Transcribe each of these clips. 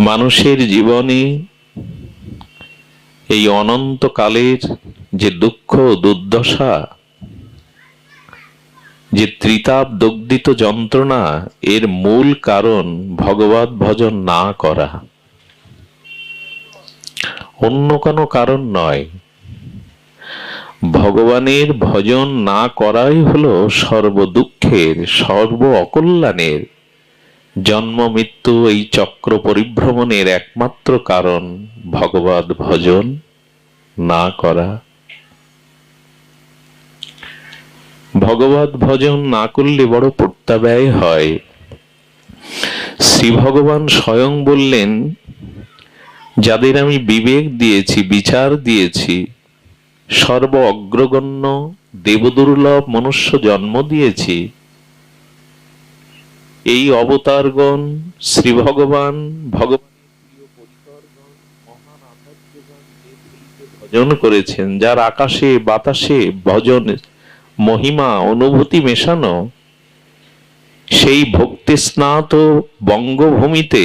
মানুষের জীবনে এই অনন্তকালের যে দুঃখ দুর্দশা, যে ত্রিতাপ দগ্ধিত যন্ত্রণা, এর মূল কারণ ভগবত ভজন না করা, অন্য কোনো কারণ নয়। ভগবানের ভজন না করাই হলো সর্বদুঃখের, সর্ব অকল্যাণের, জন্ম মৃত্যু এই চক্র পরিভ্রমণের একমাত্র কারণ ভগবত ভজন না করা। ভগবত ভজন না করলে বড় পূর্তাব্যয় হয়। শ্রী ভগবান স্বয়ং বললেন, যাদের আমি বিবেক দিয়েছি, বিচার দিয়েছি, সর্ব অগ্রগণ্য দেবদুর্লভ মনুষ্য জন্ম দিয়েছি, এই অবতারগণ শ্রী ভগবান ভজন করেছেন, যার আকাশে বাতাসে ভজন মহিমা অনুভূতি মেশানো, সেই ভক্তি স্নাত বঙ্গভূমিতে,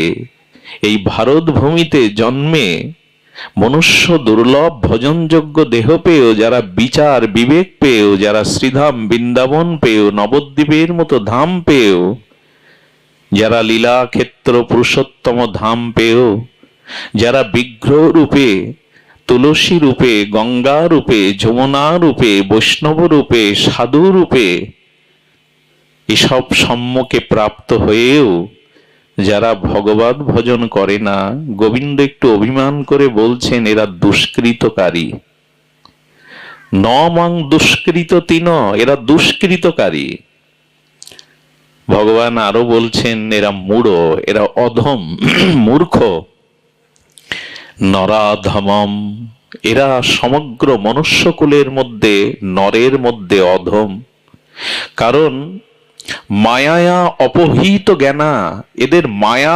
এই ভারত ভূমিতে জন্মে মনুষ্য দুর্লভ ভজনযোগ্য দেহ পেয়েও, যারা বিচার বিবেক পেয়েও, যারা শ্রীধাম বৃন্দাবন পেয়েও, নবদ্বীপের মতো ধাম পেয়েও, যারা লীলা ক্ষেত্র পুরুষোত্তম ধাম পেয়েও, যারা বিগ্রহ রূপে, তুলসী রূপে, গঙ্গা রূপে, যমুনা রূপে, বৈষ্ণব রূপে, সাধু রূপে এসব সম্মুখে প্রাপ্ত হয়েও যারা ভগবত ভজন করে না, গোবিন্দ একটু অভিমান করে বলছেন, এরা দুষ্কৃতকারী। ন মাং দুষ্কৃত তিন, এরা দুষ্কৃতকারী। ভগবান আরো বলছেন, এরা মূঢ়, এরা অধম, মূর্খ। নরাধমম, এরা সমগ্র মনুষ্যকুলের মধ্যে, নরের মধ্যে অধম। কারণ মায়া অপহৃত জ্ঞানা, এদের মায়া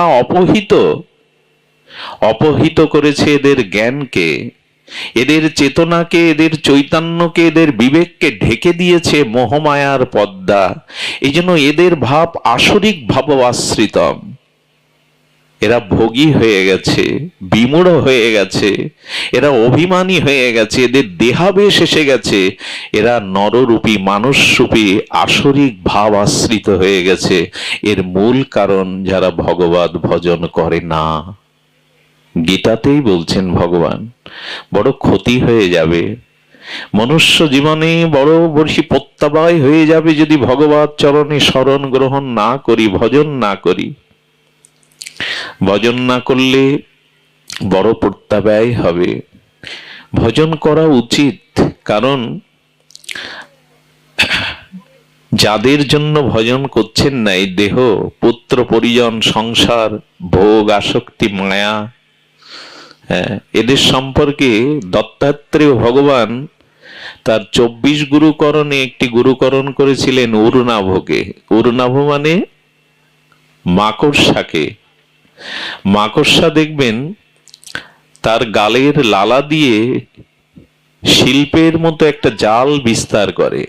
অপহৃত করেছে এদের জ্ঞানকে, এদের চেতনাকে, এদের চৈতন্যকে, এদের বিবেককে ঢেকে দিয়েছে মোহমায়ার পদ্মা। এই জন্য এদের ভাব আসরিক ভাব আশ্রিতম। এরা ভোগী হয়ে গেছে, বিমূঢ় হয়ে গেছে, এরা অভিমানী হয়ে গেছে, এদের দেহাবেশ এসে গেছে, এরা নররূপী মানুষরূপী আসরিক ভাব আশ্রিত হয়ে গেছে। এর মূল কারণ যারা ভগবত ভজন করে না। গীতাতেই বলছেন ভগবান, বড় ক্ষতি হয়ে যাবে মনুষ্য জীবনে, বড় বেশি প্রত্যাবয় হয়ে যাবে যদি ভগবত চরণে শরণ গ্রহণ না করি, ভজন না করি। ভজন না করলে বড় প্রত্যাবয় হবে। ভজন করা উচিত, কারণ যাদের জন্য ভজন করছেন না, এই দেহ, পুত্র পরিজন, সংসার, ভোগ, আসক্তি, মায়া, এদের সম্পর্কে দত্তাত্রেয় ভগবান তার 24 গুরুকরণে একটি গুরুকরণ করেছিলেন উরনাভকে। উরনাভ মানে মাকড়সাকে। মাকড়সা দেখবেন তার গালের লালা দিয়ে শিল্পের মতো একটা জাল বিস্তার করে,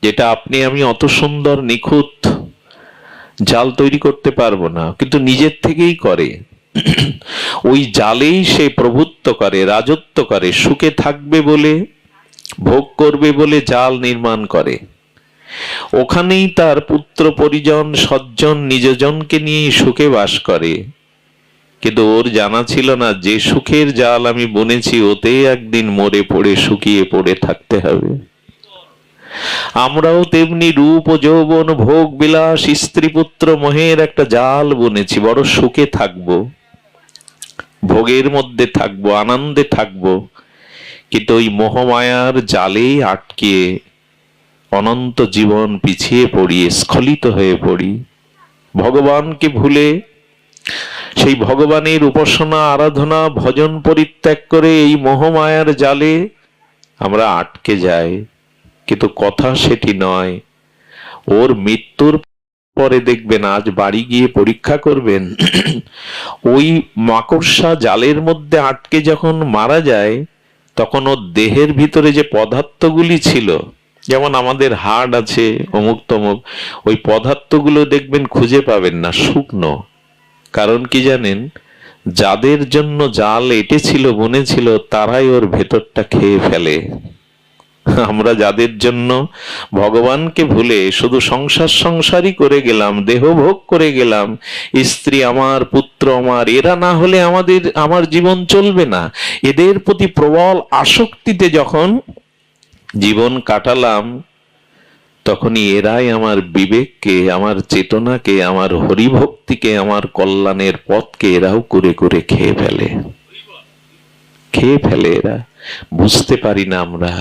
যেটা আপনি আমি অত সুন্দর নিখুঁত জাল তৈরি করতে পারবো না, কিন্তু নিজের থেকেই করে। ওই জালেই সে প্রভুত্ব করে, রাজত্ব করে, সুখে থাকবে বলে, ভোগ করবে বলে জাল নির্মাণ করে। ওখানেই তার পুত্র পরিজন, সজ্জন, নিজজনকে নিয়ে সুখে বাস করে। কিন্তু ওর জানা ছিল না, যে সুখের জাল আমি বুনেছি, ওতে একদিন মরে পড়ে শুকিয়ে পড়ে থাকতে হবে। আমরাও তেমনি রূপ ও যৌবন, ভোগ বিলাস, স্ত্রী পুত্র মোহের একটা জাল বুনেছি। বড় সুখে থাকবো, ভোগের মধ্যে থাকবো, আনন্দে থাকবো, কিন্তু ওই মোহমায়ার জালে আটকে অনন্ত জীবন পিছিয়ে পড়ি, স্খলিত হয়ে পড়ি। ভগবানকে ভুলে, সেই ভগবানের উপাসনা, আরাধনা, ভজন পরিত্যাগ করে এই মোহমায়ার জালে আমরা আটকে যাই। কিন্তু কথা সেটি নয়। ওর মৃত্যুর পরে দেখবেন, আজ বাড়ি গিয়ে পরীক্ষা করবেন, ওই মাকড়সা জালের মধ্যে আটকে যখন মারা যায়, তখন ওর দেহের ভিতরে যে পদার্থগুলি ছিল, যেমন আমাদের হাড় আছে, অমুক তমুক, ওই পদার্থগুলো দেখবেন খুঁজে পাবেন না, শুকনো। কারণ কি জানেন? যাদের জন্য জাল এঁটেছিল বুনেছিল তারাই ওর ভেতরটা খেয়ে ফেলে। আমরা যাদের জন্য ভগবানকে ভুলে শুধু সংসারই করে গেলাম, দেহ ভোগ করে গেলাম, স্ত্রী আমার, পুত্র আমার, এরা না হলে আমার জীবন চলবে না, এদের প্রতি প্রবল আসক্তিতে যখন জীবন কাটালাম, তখনই এরাই আমার বিবেককে, আমার চেতনাকে, আমার হরিভক্তিকে, আমার কল্যাণের পথকে এরাও করে করে খেয়ে ফেলে। এরা বুঝতে পারি না আমরা।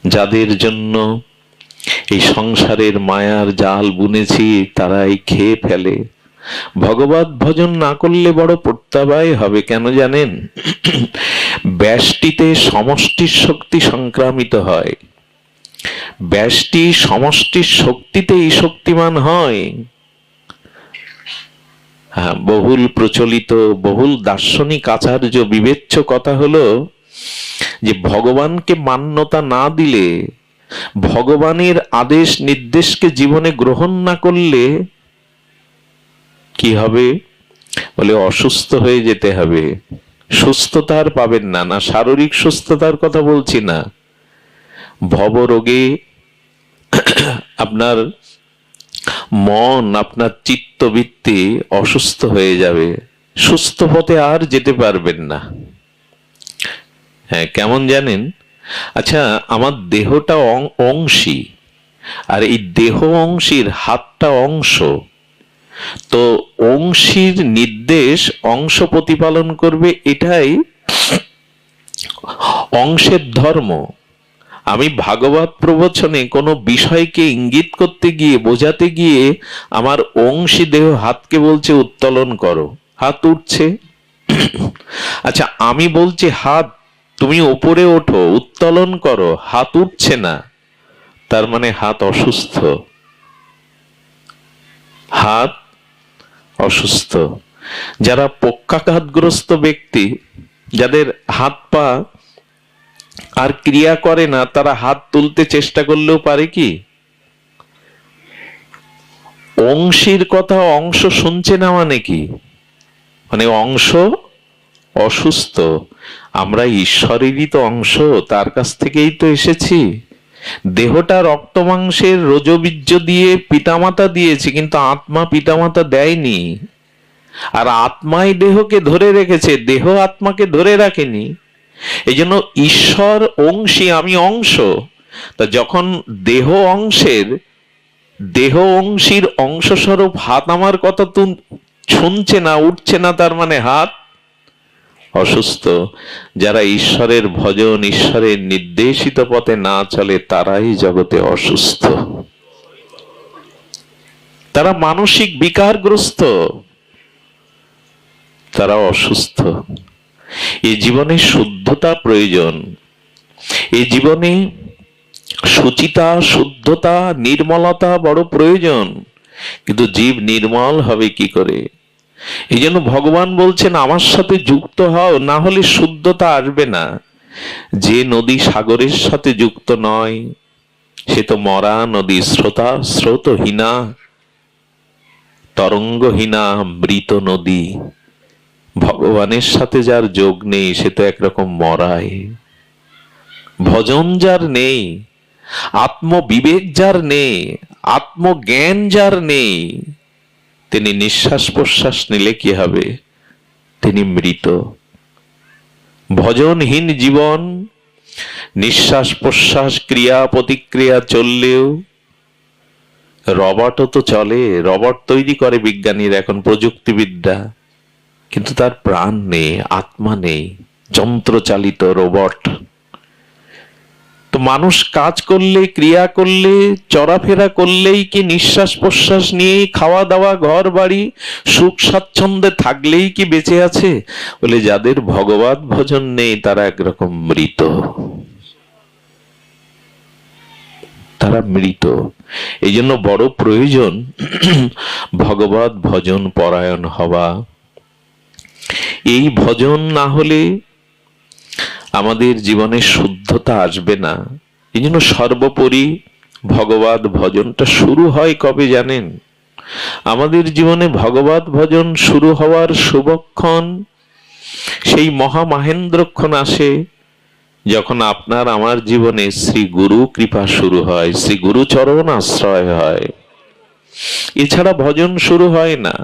যাদের জন্য এই সংসারের মায়ার জাল বুনেছি তারাই খেয়ে ফেলে। ভগবত ভজন না করলে বড় প্রত্যাবায় হবে। কেন জানেন? ব্যষ্টিতে সমষ্টির শক্তি সংক্রামিত হয়, ব্যষ্টি সমষ্টির শক্তিতেই শক্তিমান হয়। বহুল প্রচলিত, বহুল দার্শনিক আচার্য বিবেচ্য কথা হলো যে ভগবানকে মান্যতা না দিলে, ভগবানের আদেশ নির্দেশকে জীবনে গ্রহণ না করলে কি হবে? বলে অসুস্থ হয়ে যেতে হবে। সুস্থতা আর পাবেন না। না, শারীরিক সুস্থতার কথা বলছি না, ভবরোগে আপনার মন, আপনার চিত্তবৃত্তি অসুস্থ হয়ে যাবে, সুস্থ পথে আর যেতে পারবেন না। হ্যাঁ, কেমন জানেন? আচ্ছা, আমার দেহটা অংশী, আর এই দেহ অংশীর হাতটা অংশ। তো অংশীর নির্দেশ অংশ প্রতিপালন করবে, এটাই অংশের ধর্ম। আমি ভাগবত প্রবচনে কোনো বিষয়কে ইঙ্গিত করতে গিয়ে, বোঝাতে গিয়ে আমার অংশী দেহ হাতকে বলছে উত্তোলন করো, হাত উঠছে। আচ্ছা, আমি বলছি হাত তুমি উপরে ওঠো, উত্তোলন করো, হাত উঠছে না, তার মানে হাত অসুস্থ। হাত অসুস্থ। যারা পক্ষাঘাতগ্রস্ত ব্যক্তি, যাদের হাত পা আর ক্রিয়া করে না, তারা হাত তুলতে চেষ্টা করলেও পারে কি? অংশীর কথা অংশ শুনছে না মানে কি? মানে অংশ অসুস্থ। আমরা ঈশ্বরেরই তো অংশ, তার কাছ থেকেই তো এসেছি। দেহটা রক্ত মাংসের রজবীর্য দিয়ে পিতামাতা দিয়েছে, কিন্তু আত্মা পিতামাতা দেয়নি। আর আত্মাই দেহকে ধরে রেখেছে, দেহ আত্মাকে ধরে রাখেনি। এই জন্য ঈশ্বর অংশী, আমি অংশ। তা যখন দেহ অংশীর অংশস্বরূপ হাত আমার কথা তো শুনছে না, উঠছে না, তার মানে হাত অসুস্থ। যারা ঈশ্বরের ভজন, ঈশ্বরের নির্দেশিত পথে না চলে, তারাই জগতে অসুস্থ। তারা মানসিক বিকারগ্রস্ত, তারা অসুস্থ। এই জীবনে শুদ্ধতা প্রয়োজন, এই জীবনে সুচিতা, শুদ্ধতা, নির্মলতা বড় প্রয়োজন। কিন্তু জীব নির্মল হবে কি করে? এই জন্য ভগবান বলছেন আমার সাথে যুক্ত হও, না হলে শুদ্ধতা আসবে না। যে নদী সাগরের সাথে যুক্ত নয়, সে তো মরা নদী, স্রোতহীনা, তরঙ্গহীনা, মৃত নদী। ভগবানের সাথে যার যোগ নেই, সে তো একরকম মরাই। ভজন যার নেই, আত্মবিবেক যার নেই, আত্মজ্ঞান যার নেই, তিনি নিঃশ্বাস প্রশ্বাস নিলে কি হবে? তিনি মৃত। ভজনহীন জীবন, নিঃশ্বাস প্রশ্বাস ক্রিয়া প্রতিক্রিয়া চললেও, রবটও তো চলে, রবট তৈরি করে বিজ্ঞানীরা এখন, প্রযুক্তিবিদ্যা, কিন্তু তার প্রাণ নেই, আত্মা নেই, যন্ত্রচালিত রোবট। তো মানুষ কাজ করলে, ক্রিয়া করলে, চলাফেরা করলেই কি নিঃশ্বাস প্রশ্বাস নিয়েই, খাওয়া দাওয়া, ঘর বাড়ি, সুখ স্বাচ্ছন্দ্যে থাকলেই কি বেঁচে আছে? বলে যাদের ভগবত ভজন নেই, তারা একরকম মৃত, তারা মৃত। এই জন্য বড় প্রয়োজন ভগবত ভজন পরায়ণ হওয়া। এই ভজন না হলে আমাদের জীবনে শুদ্ধতা আসবে না। এই জন্য সর্বোপরি ভগবত ভজনটা শুরু হয় কবে জানেন? আমাদের জীবনে ভগবত ভজন শুরু হওয়ার শুভক্ষণ, সেই মহামাহেন্দ্রক্ষণ আসে যখন আপনার আমার জীবনে শ্রী গুরু কৃপা শুরু হয়, শ্রী গুরু চরণ আশ্রয় হয়। এছাড়া ভজন শুরু হয় না।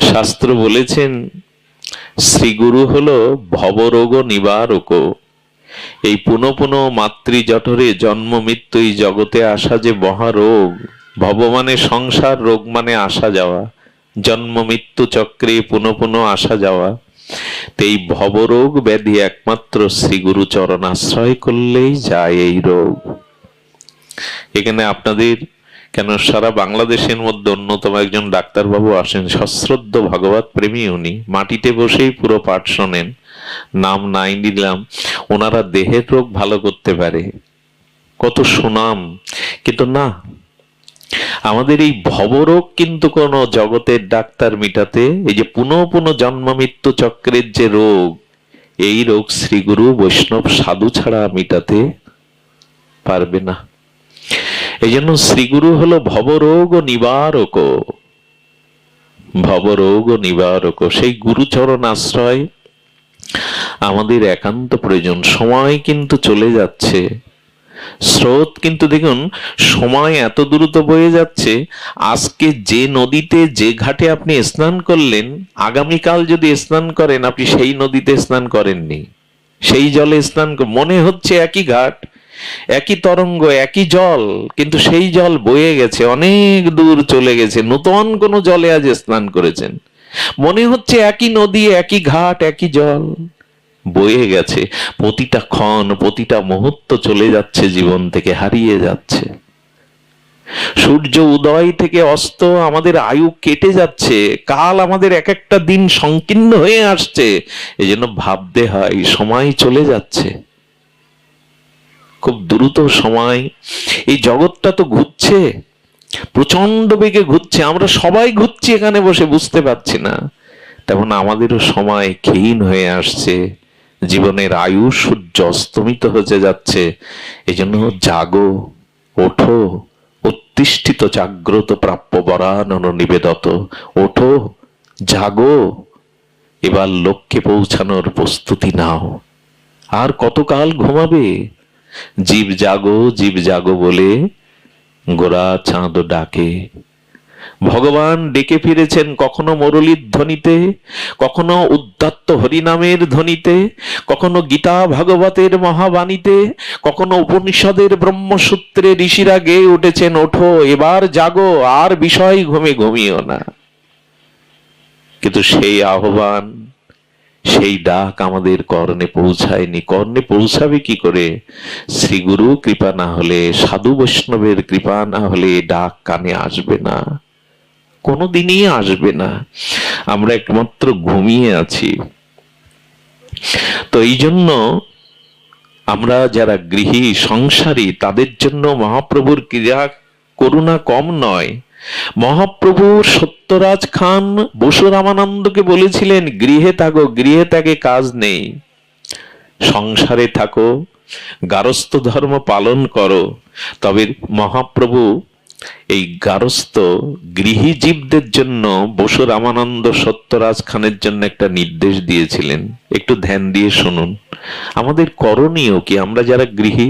শাস্ত্র বলেছেন শ্রীগুরু হলো ভবরোগ নিবারক। এই পুনঃ পুনঃ মাতৃজঠরে জন্ম মৃত্যু এই জগতে আসা যে মহারোগ, ভব মানে সংসার, রোগ মানে আসা যাওয়া, জন্ম মৃত্যু চক্রে পুনঃ পুনঃ আসা যাওয়া, তো এই ভবরোগ ব্যাধি একমাত্র শ্রীগুরু চরণ আশ্রয় করলেই যায় এই রোগ। এখানে আপনাদের কেন সারা বাংলাদেশের মধ্যে অন্যতম একজন ডাক্তারবাবু আসেন, সশ্রদ্ধ ভগবত প্রেমী, উনি মাটিতে বসেই পুরো পাঠ শোনেন, নাম নাই নিলাম। ওনারা দেহের রোগ ভালো করতে পারে, কত সুনাম, কিন্তু না, আমাদের এই ভবরোগ কিন্তু কোন জগতের ডাক্তার মিটাতে, এই যে পুনঃ পুনঃ জন্ম মৃত্যু চক্রের যে রোগ, এই রোগ শ্রীগুরু বৈষ্ণব সাধু ছাড়া মিটাতে পারবে না। এই জন্য শ্রীগুরু হলো ভবরোগ নিবারক, ভবরোগ নিবারক। সেই গুরুচরণ আশ্রয় আমাদের একান্ত প্রয়োজন। সময় কিন্তু চলে যাচ্ছে, স্রোত কিন্তু দেখুন সময় এত দ্রুত বয়ে যাচ্ছে। আজকে যে নদীতে যে ঘাটে আপনি স্নান করলেন, আগামীকাল যদি স্নান করেন আপনি সেই নদীতে স্নান করেননি, সেই জলে স্নান মনে হচ্ছে একই ঘাট, একই তরঙ্গ, একই জল, কিন্তু সেই জল বয়ে গেছে, অনেক দূর চলে গেছে, নতুন কোন জলে আজ স্নান করেছেন। মনে হচ্ছে একই নদী, একই ঘাট, একই জল বয়ে গেছে। প্রতিটা ক্ষণ, প্রতিটা মুহূর্ত চলে যাচ্ছে, জীবন থেকে হারিয়ে যাচ্ছে। সূর্য উদয় থেকে অস্ত আমাদের আয়ু কেটে যাচ্ছে, কাল আমাদের এক একটা দিন সংকীর্ণ হয়ে আসছে। এই জন্য ভাবতে হয় সময় চলে যাচ্ছে খুব দ্রুত সময়। এই জগৎটা তো ঘুরছে, প্রচন্ড বেগে ঘুরছে, আমরা সবাই ঘুরছি এখানে বসে, বুঝতে পারছি না। তেমন আমাদেরও সময় ক্ষীণ হয়ে আসছে, জীবনের আয়ু সূর্য অস্তমিত হতে যাচ্ছে। এই জন্য জাগো, ওঠো, উত্তিষ্ঠিত জাগ্রত প্রাপ্য বরানন নিবেদত। ওঠো, জাগো, এবার লক্ষ্যে পৌঁছানোর প্রস্তুতি নাও। আর কতকাল ঘুমাবে? জীব জাগো, জীব জাগো বলে গোরা চাঁদ ডাকে। ভগবান ডেকে ফিরেছেন কখনো মুরলীর ধ্বনিতে, কখনো উদ্যত্ত হরিনামের ধ্বনিতে, কখনো গীতা ভাগবতের মহাবাণীতে, কখনো উপনিষদের ব্রহ্মসূত্রে ঋষিরা গেয়ে উঠেছেন, ওঠো এবার জাগো, আর বিষয় ঘুমিও না। কিন্তু সেই আহ্বান, সেই ডাক আমাদের কর্ণে পৌঁছায়নি। কর্ণে পৌঁছাবে কি করে? শ্রীগুরু কৃপা না হলে, সাধু বৈষ্ণবের কৃপা না হলে ডাক কানে আসবে না, কোনোদিনই আসবে না। আমরা একমাত্র ঘুমিয়ে আছি। তো এই জন্য আমরা যারা গৃহী সংসারী, তাদের জন্য মহাপ্রভুর ক্রিয়া করুণা কম নয়। মহাপ্রভু সত্যরাজ খান বসু রামানন্দকে বলেছিলেন, গৃহে থাকো, গৃহে থেকে কাজ নেই, সংসারে থাকো, গারস্থ ধর্ম পালন করো। তবে মহাপ্রভু এই গারস্থ গৃহী জীবদের জন্য বসু রামানন্দ সত্যরাজ খানের জন্য একটা নির্দেশ দিয়েছিলেন। একটু ধ্যান দিয়ে শুনুন। আমাদের করণীয় কি? আমরা যারা গৃহী,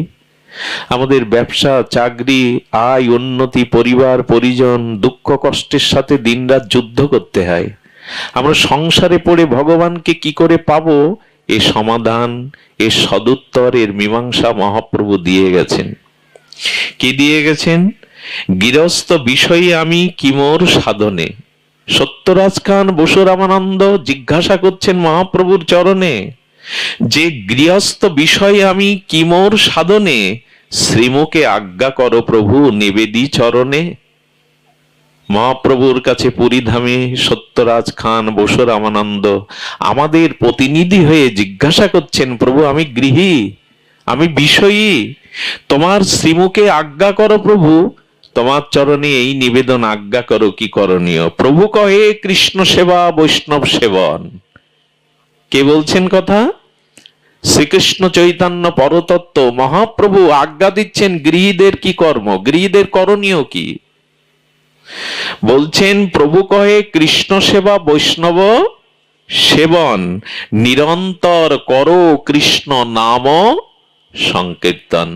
আমাদের ব্যবসা, চাকরি, আয়, উন্নতি, পরিবার পরিজন, দুঃখ কষ্টের সাথে দিনরাত যুদ্ধ করতে হয়। আমরা সংসারে পড়ে ভগবানকে কি করে পাবো, এ সমাধান, এ সদুত্তর, এর মীমাংসা মহাপ্রভু দিয়ে গেছেন। কি দিয়ে গেছেন? গৃহস্থ বিষয়ে আমি কি মোর সাধনে। সত্যরাজ খান বসু রামানন্দ জিজ্ঞাসা করছেন মহাপ্রভুর চরণে, যে গৃহস্থ বিষয়ে আমি কি মোর সাধনে, শ্রীমুখে আজ্ঞা করো প্রভু নিবেদি চরণে। মহাপ্রভুর কাছে পুরীধামে সত্যরাজ খান বসু রামানন্দ আমাদের প্রতিনিধি হয়ে জিজ্ঞাসা করছেন, প্রভু আমি গৃহী, আমি বিষয়ী, তোমার শ্রীমুখে আজ্ঞা করো প্রভু, তোমার চরণে এই নিবেদন আজ্ঞা করো কি করণীয়। প্রভু কহে কৃষ্ণ সেবা বৈষ্ণব সেবন। কে বলছেন কথা? শ্রীকৃষ্ণ চৈতন্য পরতত্ত্ব। মহাপ্রভু আজ্ঞা দিচ্ছেন গৃহীদের কি কর্ম, গৃহীদের করণীয় কি। বলছেন প্রভু কহে কৃষ্ণ সেবা বৈষ্ণব সেবন, নিরন্তর করো কৃষ্ণ নাম সংকীর্তন।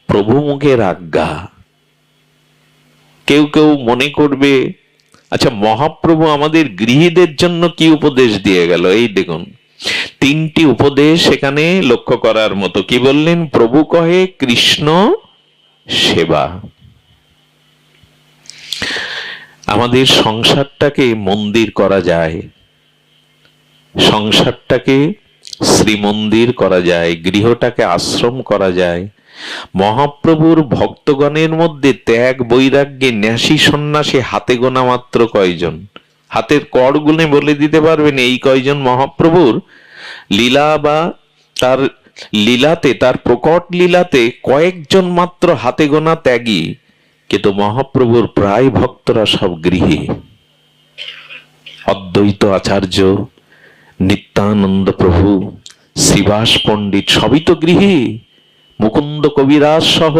প্রভু মুখের আজ্ঞা। কেউ কেউ মনে করবে, আচ্ছা মহাপ্রভু আমাদের গৃহীদের জন্য কি উপদেশ দিয়ে গেল? এই দেখুন, তিনটি উপদেশ এখানে লক্ষ্য করার মতো। কি বললেন? প্রভু কহে কৃষ্ণ সেবা। আমাদের সংসারটাকে মন্দির করা যায়, সংসারটাকে শ্রীমন্দির করা যায়, গৃহটাকে আশ্রম করা যায়। মহাপ্রভুর ভক্তগণের মধ্যে ত্যাগ বৈরাগ্যে ন্যাসী সন্ন্যাসী হাতে গোনা মাত্র কয়জন? হাতের কড় গুনে বলে দিতে পারবেন এই কয়জন মহাপ্রভুর লীলা বা তার লীলাতে, তার প্রকট লীলাতে কয়েকজন মাত্র হাতে গোনা ত্যাগী? কিন্তু মহাপ্রভুর প্রায় ভক্তরা সব গৃহী। অদ্বৈত আচার্য, নিত্যানন্দ প্রভু, শ্রীবাস পণ্ডিত সবই তো গৃহী। মুকুন্দ কবিরাজ সহ,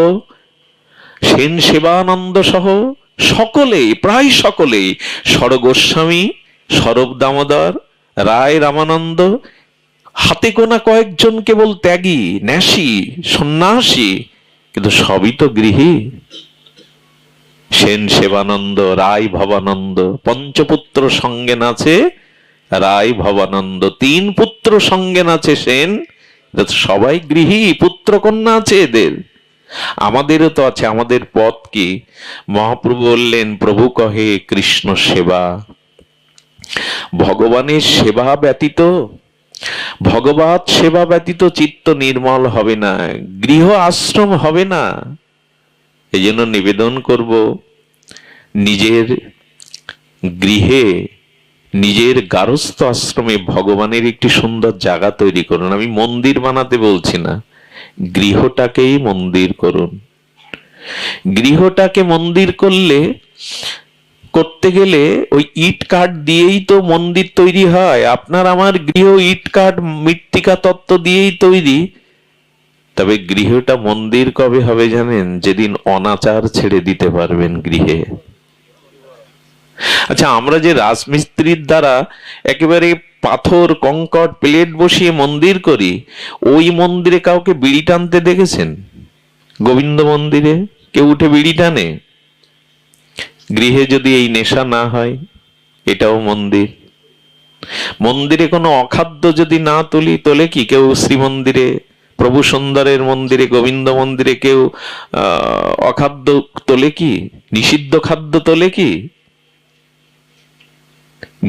সেন সেবানন্দ সহ সকলেই, প্রায় সকলেই, স্বরগোস্বামী, স্বরূপ দামোদর, রায় রামানন্দ, হাতে গোনা কয়েকজন কেবল ত্যাগী, ন্যাসী, সন্ন্যাসী, কিন্তু সবই তো গৃহী। সেন সেবানন্দ, রায় ভবানন্দ, পঞ্চপুত্র সঙ্গে নাচে রায় ভবানন্দ, তিন পুত্র সঙ্গে নাচে সেন। সবাই গৃহী, পুত্র কন্যা আছে এদের। আমাদেরও তো আছে। আমাদের পথ কি? মহাপ্রভু বললেন প্রভু কহে কৃষ্ণ সেবা। ভগবানের সেবা ব্যতীত, ভগবত সেবা ব্যতীত চিত্ত নির্মল হবে না, গৃহ আশ্রম হবে না। এই জন্য নিবেদন করব, নিজের গৃহে, নিজের গারস্থ আশ্রমে ভগবানের একটি সুন্দর জায়গা তৈরি করুন। আমি মন্দির বানাতে বলছি না, গৃহটাকেই মন্দির করুন। গৃহটাকে মন্দির করতে গেলে ওই ইট কাঠ দিয়েই তো মন্দির তৈরি হয়। আপনার আমার গৃহ ইট কাঠ মৃত্তিকা তত্ত্ব দিয়েই তৈরি। তবে গৃহটা মন্দির কবে হবে জানেন? যেদিন অনাচার ছেড়ে দিতে পারবেন গৃহে। আচ্ছা, আমরা যে রাজমিস্ত্রির দ্বারা একেবারে পাথর কংকর প্লেট বসিয়ে মন্দির করি, ওই মন্দিরে কাউকে বিড়ি টানতে দেখেছেন? গোবিন্দ মন্দিরে কেউ উঠে বিড়ি টানে? গৃহে যদি এই নেশা না হয়, এটাও মন্দির। মন্দিরে কোনো অখাদ্য যদি না তোলে কি কেউ? শ্রীমন্দিরে, প্রভু সুন্দরের মন্দিরে, গোবিন্দ মন্দিরে কেউ অখাদ্য তোলে কি? নিষিদ্ধ খাদ্য তোলে কি?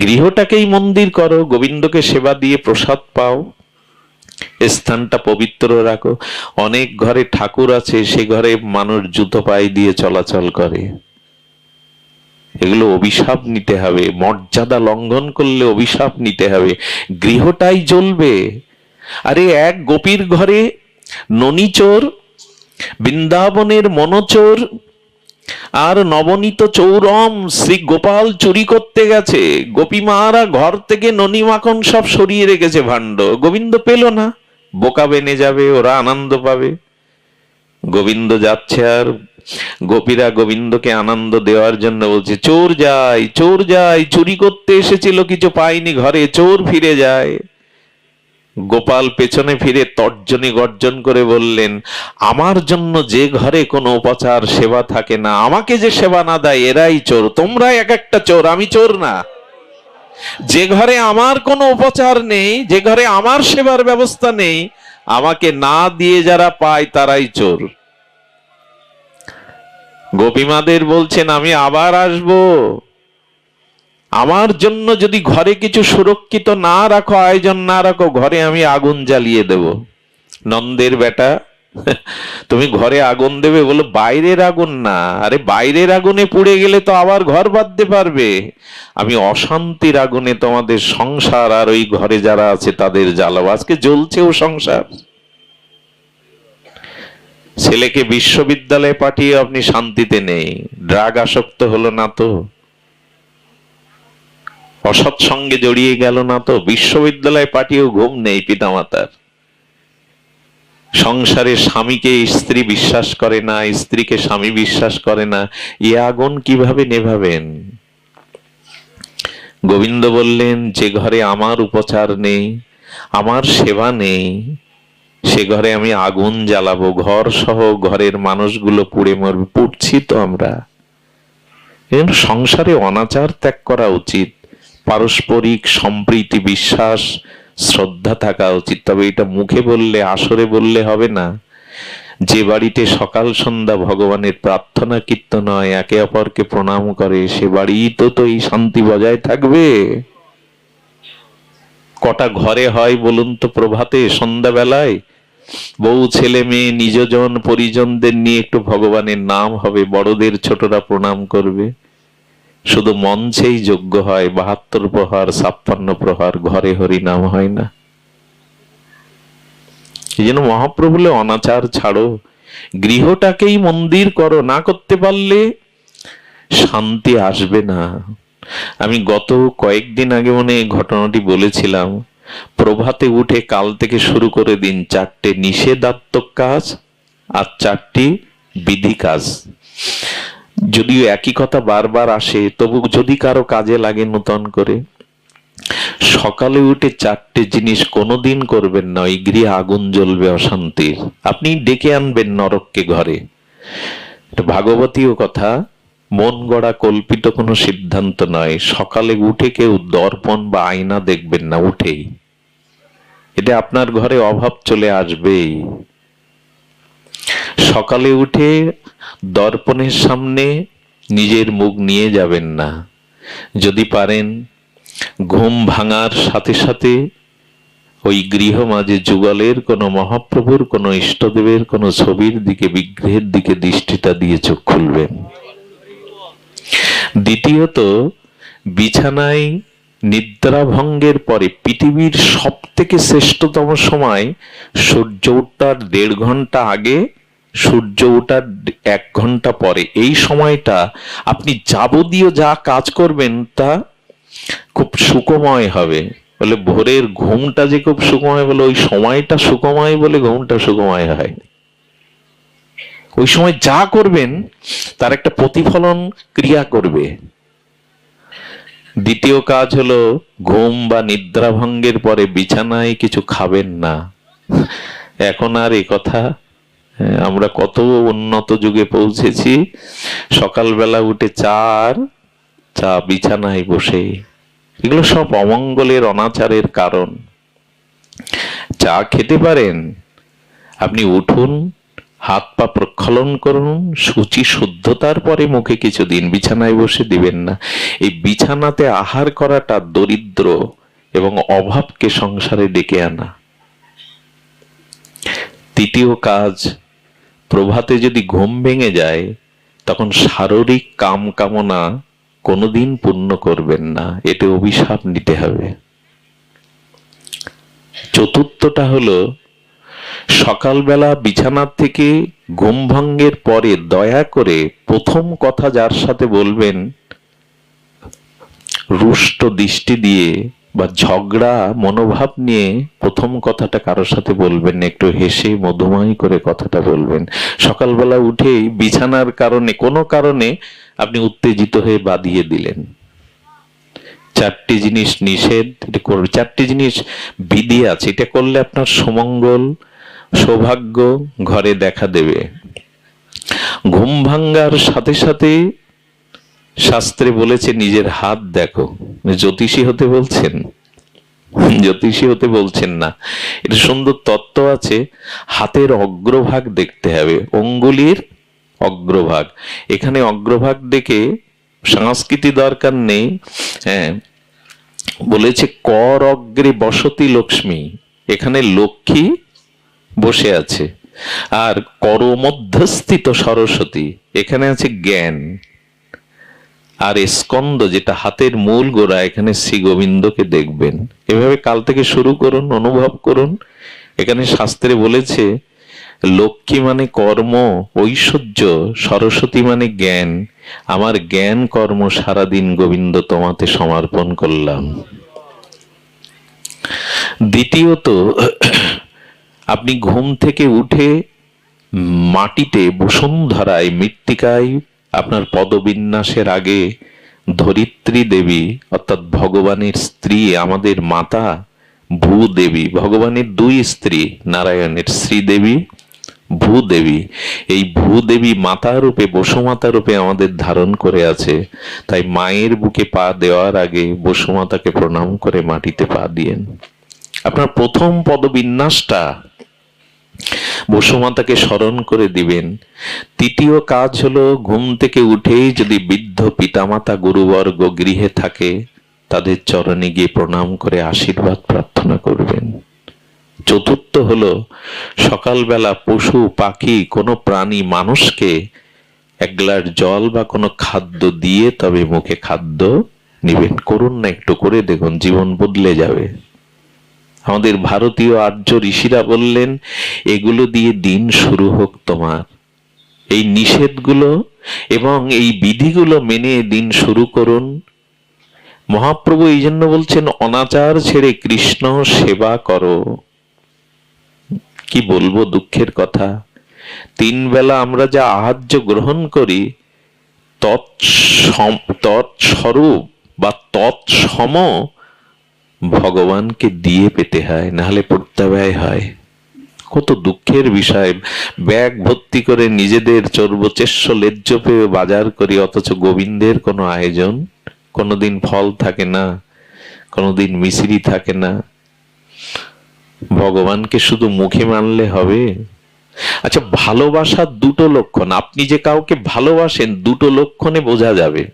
গৃহটাকেই মন্দির করো, গোবিন্দকে সেবা দিয়ে প্রসাদ পাও, স্থানটা পবিত্র রাখো। অনেক ঘরে ঠাকুর আছে, সে ঘরে মানুষ জুতো পায়ে দিয়ে চলাচল করে। এগুলো অভিশাপ নিতে হবে, মর্যাদা লঙ্ঘন করলে অভিশাপ নিতে হবে। গৃহটাই জ্বলবে। আরে এক গোপীর ঘরে ননীচোর, বৃন্দাবনের মনোচোর আর নবনীত চৌরম শ্রী গোপাল চুরি করতে গেছে। গোপী মারা ঘর থেকে ননী মাখন সব সরিয়ে রেখেছে ভাণ্ড। গোবিন্দ পেল না, বোকা বেনে যাবে, ওরা আনন্দ পাবে। গোবিন্দ যাচ্ছে আর গোপীরা গোবিন্দকে আনন্দ দেওয়ার জন্য বলছে চোর যায়, চোর যায়, চুরি করতে এসেছিল, কিছু পাইনি ঘরে, চোর ফিরে যায়। গোপাল পেছনে ফিরে তর্জনী গর্জন করে বললেন, আমার জন্য যে ঘরে কোনো উপচার সেবা থাকে না, আমাকে যে সেবা না দেয়, এরাই চোর। তোমরা এক একটা চোর, আমি চোর না। যে ঘরে আমার কোনো উপচার নেই, যে ঘরে আমার সেবার ব্যবস্থা নেই, আমাকে না দিয়ে যারা পায় তারাই চোর। গোপীমাদের বলছেন আমি আবার আসব, আমার জন্য যদি ঘরে কিছু সুরক্ষিত না রাখো, আয়োজন না রাখো, ঘরে আমি আগুন জ্বালিয়ে দেব। নন্দের বেটা, তুমি ঘরে আগুন দেবে? বলো বাইরের আগুন না। আরে বাইরের আগুনে পুড়ে গেলে তো আবার ঘর বাঁধতে পারবে। আমি অশান্তির আগুনে তোমাদের সংসার আর ওই ঘরে যারা আছে তাদের জ্বালাবো। আজকে জ্বলছেও সংসার। ছেলেকে বিশ্ববিদ্যালয়ে পাঠিয়ে আপনি শান্তিতে নেই, ড্রাগ আসক্ত হলো না তো, অসৎ সঙ্গে জড়িয়ে গেল না তো, বিশ্ববিদ্যালয়ে পাঠিয়েও ঘুম নেই পিতামাতার। সংসারে স্বামীকে স্ত্রী বিশ্বাস করে না, স্ত্রীকে স্বামী বিশ্বাস করে না, এ আগুন কিভাবে নেভাবেন? গোবিন্দ বললেন, যে ঘরে আমার উপচার নেই, আমার সেবা নেই, সে ঘরে আমি আগুন জ্বালাবো, ঘর সহ ঘরের মানুষগুলো পুড়ে মরবে। পুড়ছি তো আমরা। সংসারে অনাচার ত্যাগ করা উচিত, পারস্পরিক সম্প্রীতি, বিশ্বাস, শ্রদ্ধা থাকা উচিত। তবে এটা মুখে বললে, আসরে বললে হবে না। যে বাড়িতে সকাল সন্ধ্যা ভগবানের প্রার্থনা কীর্তন হয়, একে অপরকে প্রণাম করে, সে বাড়ি তো এই শান্তি বজায় থাকবে? কটা ঘরে হয় বলুন তো প্রভাতে, সন্ধ্যাবেলায় বউ ছেলে মেয়ে নিজজন পরিজনদের নিয়ে একটু ভগবানের নাম হবে, বড়দের ছোটরা প্রণাম করবে। শুধু মঞ্চেই যোগ্য হয় 72 প্রহার 56 প্রহার, ঘরে হরি নাম হয় না। এই জন্য মহাপ্রভু বলে, অনাচার ছাড়ো, গৃহটাকেই মন্দির করো। না করতে পারলে শান্তি আসবে না। আমি গত কয়েকদিন আগে মনে ঘটনাটি বলেছিলাম। প্রভাতে উঠে কাল থেকে শুরু করে দিন 4টে নিষেধাত্মক কাজ আর 4টি বিধি কাজ। যদিও একই কথা বারবার আসে, তবু যদি কারো কাজে লাগে নতুন করে, সকালে উঠে 4টে জিনিস কোনোদিন করবেন না, ওই গৃহে আগুন জ্বলবে অশান্তির। আপনি ডেকে আনবেন নরককে ঘরে। ভাগবতীয় কথা, মন গড়া কল্পিত কোনো সিদ্ধান্ত নয়। সকালে উঠে কেউ দর্পণ বা আয়না দেখবেন না উঠেই। এটা আপনার ঘরে অভাব চলে আসবেই। সকালে উঠে দর্পণের সামনে নিজের মুখ নিয়ে যাবেন না। যদি পারেন ঘুম ভাঙার সাথে সাথে ওই গৃহ মাঝে যুগলের কোনো মহাপ্রভুর কোনো ইষ্টদেবের কোনো ছবির দিকে, বিগ্রহের দিকে দৃষ্টিটা দিয়ে চোখ খুলবেন। দ্বিতীয়ত, বিছানায় নিদ্রা ভঙ্গের পরে পৃথিবীর সব থেকে শ্রেষ্ঠতম সময় সূর্য ওঠার 1.5 ঘন্টা আগে, সূর্য ওঠার 1 ঘন্টা পরে। এই সময়টা আপনি যাবতীয় যা কাজ করবেন তা খুব সুখময় হবে। বলে ভোরের ঘুমটা যে খুব সুখময়, বলে ওই সময়টা সুখময় বলে ঘুমটা সুখময় হয়। ওই সময় যা করবেন তার একটা প্রতিফলন ক্রিয়া করবে। দ্বিতীয় কাজ হলো, ঘুম বা নিদ্রা ভঙ্গের পরে বিছানায় কিছু খাবেন না। এখন আর এই কথা, আমরা কত উন্নত যুগে পৌঁছেছি। সকালবেলা উঠে চা বিছানায় বসে, এগুলো সব অমঙ্গলের, অনাচারের কারণ। চা খেতে পারেন, আপনি উঠুন, হাত পা প্রক্ষালন করুন, শুচি শুদ্ধতার পরে মুখে কিছু দিন, বিছানায় বসে দিবেন না। এই বিছানাতে আহার করাটা দরিদ্র এবং অভাবকে সংসারে ডেকে আনা। তৃতীয় কাজ, প্রভাতে যদি ঘুম ভেঙে যায় তখন শারীরিক কাম কামনা কোনোদিন পূর্ণ করবেন না, এতে অভিশাপ নিতে হবে। চতুর্থটা হলো, সকালবেলা বিছানার থেকে ঘুম ভঙ্গের পরে দয়া করে প্রথম কথা যার সাথে বলবেন, রুষ্ট দৃষ্টি দিয়ে বা ঝগড়া মনোভাব নিয়ে প্রথম কথাটা কারোর সাথে বলবেন না, একটু হেসে মধুময় করে কথাটা বলবেন। সকালবেলা উঠেই বিছানার কারণে, কোনো কারণে আপনি উত্তেজিত হয়ে বাদিয়ে দিলেন। 4টি জিনিস নিষেধ, এটা করবে। 4টি জিনিস বিধি আছে, এটা করলে আপনার সুমঙ্গল, সৌভাগ্য ঘরে দেখা দেবে। ঘুম ভাঙ্গার সাথে সাথে শাস্ত্রে বলেছে নিজের হাত দেখো। জ্যোতিষী হতে বলছেন? জ্যোতিষী হতে বলছেন না। এটা সুন্দর তত্ত্ব আছে। হাতের অগ্রভাগ দেখতে হবে, অঙ্গুলির অগ্রভাগ। এখানে অগ্রভাগ দেখে সংস্কৃতি দরকার নেই। হ্যাঁ, বলেছে কর অগ্রে বসতি লক্ষ্মী, এখানে লক্ষ্মী বসে আছে। আর কর মধ্যস্থিত সরস্বতী, এখানে আছে জ্ঞান। আর স্কন্দ, যেটা হাতের মূল গোড়া, এখানে শ্রী গোবিন্দকে দেখবেন। এভাবে কাল থেকে শুরু করুন, অনুভব করুন। এখানে শাস্ত্রে বলেছে লক্ষ্মী মানে কর্ম ঐশ্বর্য, সরস্বতী মানে জ্ঞান। আমার জ্ঞান কর্ম সারাদিন গোবিন্দ তোমাতে সমর্পণ করলাম। দ্বিতীয়ত, আপনি ঘুম থেকে উঠে মাটিতে বসুন্ধরায় মৃত্তিকায় আপনার পদবিন্যাসের আগে ধরিত্রী দেবী অর্থাৎ ভগবানের স্ত্রী, আমাদের মাতা ভূদেবী, ভগবানের দুই স্ত্রী, নারায়ণের শ্রীদেবী, ভূদেবী, এই ভূদেবী মাতা রূপে, বসুমাতা রূপে আমাদের ধারণ করে আছে। তাই মায়ের বুকে পা দেওয়ার আগে বসুমাতাকে প্রণাম করে মাটিতে পা দিয়েন। আপনার প্রথম পদবিন্যাসটা বসুমাতাকে স্মরণ করে দিবেন। তৃতীয় কাজ হলো ঘুম থেকে উঠেই যদি বৃদ্ধ পিতামাতা গুরুবর্গ গৃহে থাকে তাদের চরণে গিয়ে প্রণাম করে আশীর্বাদ প্রার্থনা করবেন। চতুর্থ হলো সকালবেলা পশু পাখি কোনো প্রাণী মানুষকে এক গ্লাস জল বা কোনো খাদ্য দিয়ে তবে মুখে খাদ্য নিবেন। করুন না, একটু করে দেখুন, জীবন বদলে যাবে। আমাদের ভারতীয় আর্য ঋষিরা বললেন এগুলো দিয়ে দিন শুরু হোক তোমার। এই নিষেধগুলো এবং এই বিধিগুলো মেনে দিন শুরু করুন। মহাপ্রভু এই জন্য বলছেন অনাচার ছেড়ে কৃষ্ণ সেবা করো। কি বলবো, দুঃখের কথা, 3 বেলা আমরা যা আহার্য গ্রহণ করি তৎস্বরূপ বা তৎসম ভগবানকে দিয়ে পেতে হয়, নাহলে প্রত্যাব্যয় হয়। কত দুঃখের বিষয়। ব্যাগ ভর্তি করে নিজেদের চর্বচেষ্য লেজ্জ পেয়ে বাজার করি, অথচ গোবিন্দের কোনো আয়োজন, কোনোদিন ফল থাকে না, কোনোদিন মিশ্রি থাকে না। ভগবানকে শুধু মুখে মানলে হবে? আচ্ছা, ভালোবাসার দুটো লক্ষণ, আপনি যে কাউকে ভালোবাসেন দুটো লক্ষণে বোঝা যাবে।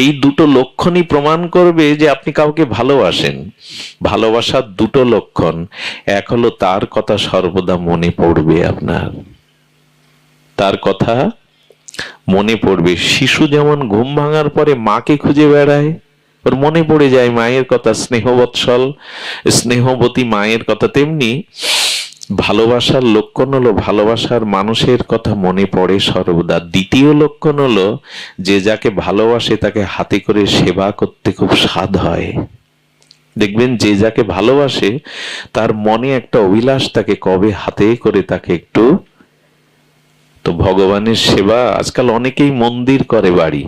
এই দুটো লক্ষণই প্রমাণ করবে যে আপনি কাউকে ভালোবাসেন। ভালোবাসার দুটো লক্ষণ, এক হলো তার কথা সর্বদা মনে পড়বে, আপনার তার কথা মনে পড়বে। শিশু যেমন ঘুম ভাঙার পরে মাকে খুঁজে বেড়ায়, ওর মনে পড়ে যায় মায়ের কথা, স্নেহবৎসল স্নেহবতী মায়ের কথা, তেমনি ভালোবাসার লক্ষণ হলো ভালোবাসার মানুষের কথা মনে পড়ে সর্বদা। দ্বিতীয় লক্ষণ হলো যে যাকে ভালোবাসে তাকে হাতে করে সেবা করতে খুব স্বাদ হয়। দেখবেন যে যাকে ভালোবাসে তার মনে একটা অভিলাষ থাকে কবে হাতে করে তাকে একটু। তো ভগবানের সেবা আজকাল অনেকেই মন্দির করে, বাড়ি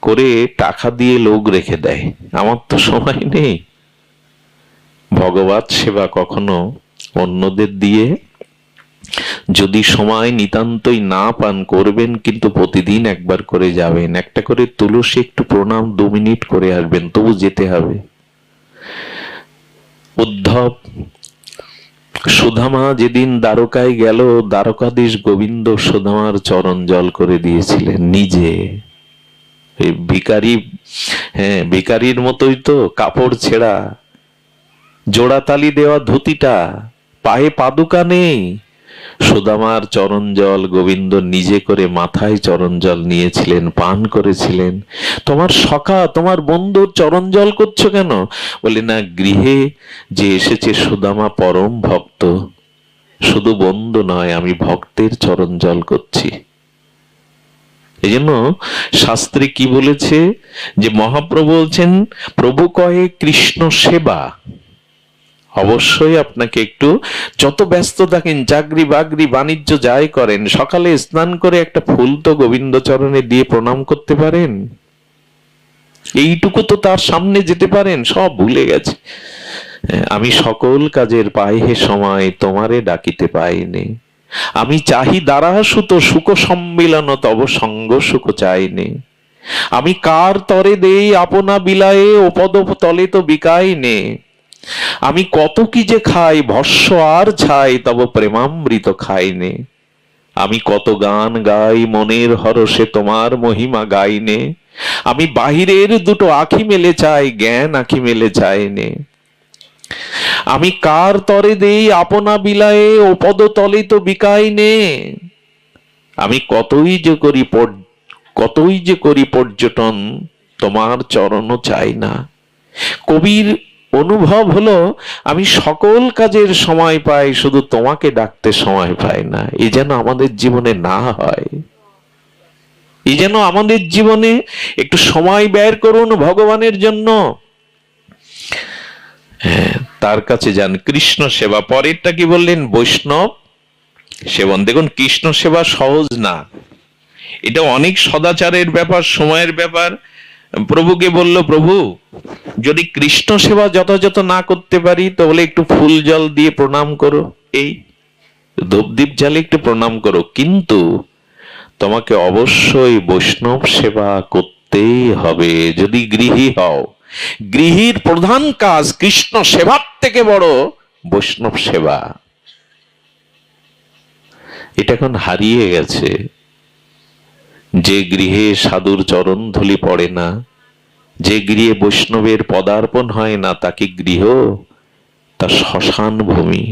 করে টাকা দিয়ে লোক রেখে দেয়। আমার তো সময় নেই। ভগবত সেবা কখনো অন্যদের দিয়ে যদি সময় নিতান্তই না পান করবেন, কিন্তু প্রতিদিন একবার করে যাবেন, একটা করে তুলসী একটু প্রণাম 2 মিনিট করে আসবেন, তবু যেতে হবে। উদ্ধব সুদামা যেদিন দ্বারকায় গেল, দ্বারকাধীশ গোবিন্দ সুদামার চরণ জল করে দিয়েছিলেন নিজে। ভিখারি, হ্যাঁ ভিখারির মতোই তো, কাপড় ছেঁড়া, জোড়াতালি দেওয়া ধুতিটা, পায়ে পাদুকা নেই। সুদামার চরণ জল গোবিন্দ নিজে করে মাথায় চরণ জল নিয়েছিলেন, পান করেছিলেন। তোমার সখা, তোমার বন্ধুর চরণ জল করছো কেন? বলে না, গৃহে যে এসেছে সুদামা পরম ভক্ত, শুধু বন্ধু নয়, আমি ভক্তের চরণ জল করছি। এই জন্য শাস্ত্রে কি বলেছে যে মহাপ্রভু বলছেন প্রভু কয়ে কৃষ্ণ সেবা। অবশ্যই আপনাকে একটু, যত ব্যস্ত থাকেন, চাকরি বাকরি বাণিজ্য যাই করেন, সকালে স্নান করে একটা ফুল তো গোবিন্দ চরণে দিয়ে প্রণাম করতে পারেন। এইটুকু তো তার সামনে যেতে পারেন। সব ভুলে গেছে। আমি সকল কাজের পাই হে সময়, তোমারে ডাকিতে পাইনি। আমি চাহি দ্বারা সুত সুখ সম্মিলন, তব সঙ্গ সুখ চাইনি। আমি কার তরে দেই আপনা বিলায়ে, ও পদ তলে তো বিকাইনে। আমি কত কি যে খাই ভস্য আর ছাই, তব প্রেমামৃত খাইনে। আমি কত গান গাই মনের হরষে, তোমার মহিমা গাইনে। আমি বাহিরের দুটো আখি মেলে চাই, জ্ঞান আখি মেলে চাইনে। আমি কার তরে দেই আপনা বিলায়ে, ও পদ তলে তো বিকাইনে। আমি কতই যে করি পর্যটন, তোমার চরণ চাই না। কবির অনুভব হলো আমি সকল কাজের সময় পাই, শুধু তোমাকে ডাকতে সময় পাই না। এ যেন আমাদের জীবনে না হয়। এই যেন আমাদের জীবনে একটু সময় ব্যয় করুন ভগবানের জন্য। হ্যাঁ, তার কাছে যান, কৃষ্ণ সেবা। পরেরটা কি বললেন? বৈষ্ণব সেবন। দেখুন, কৃষ্ণ সেবা সহজ না, এটা অনেক সদাচারের ব্যাপার, সময়ের ব্যাপার। প্রভুকে বলল, প্রভু যদি কৃষ্ণ সেবা যথাযথ না করতে পারি তো বলে একটু ফুল জল দিয়ে প্রণাম করো, এই ধূপদীপ জ্বালে একটু প্রণাম করো, কিন্তু তোমাকে অবশ্যই বৈষ্ণব সেবা করতেই হবে যদি গৃহী হও। গৃহীর প্রধান কাজ কৃষ্ণ সেবার থেকে বড় বৈষ্ণব সেবা। এটা এখন হারিয়ে গেছে। যে গৃহে সাধুর চরণ ধুলি পড়ে না, যে গৃহে বৈষ্ণবের পদার্পণ হয় না, তাকে গৃহ তা শ্মশান ভূমি।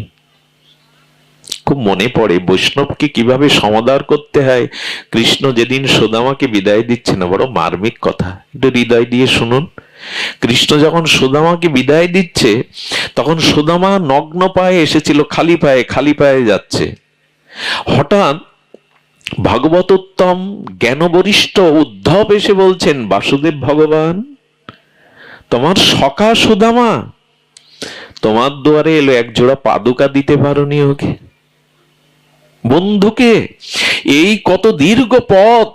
খুব মনে পড়ে বৈষ্ণবকে কিভাবে সমাদর করতে হয়। কৃষ্ণ যেদিন সুদামাকে বিদায় দিচ্ছে না, বড় মার্মিক কথা, একটু হৃদয় দিয়ে শুনুন। কৃষ্ণ যখন সুদামাকে বিদায় দিচ্ছে, তখন সুদামা নগ্ন পায়ে এসেছিল, খালি পায়ে যাচ্ছে। হঠাৎ ভাগবতোত্তম জ্ঞানবরিষ্ঠ উদ্ধব এসে বলছেন, বাসুদেব ভগবান, তোমার সখা সুদামা তোমার দুয়ারে এলো, এক জোড়া পাদুকা দিতে পারোনি ওকে, বন্ধুকে। এই কত দীর্ঘ পথ,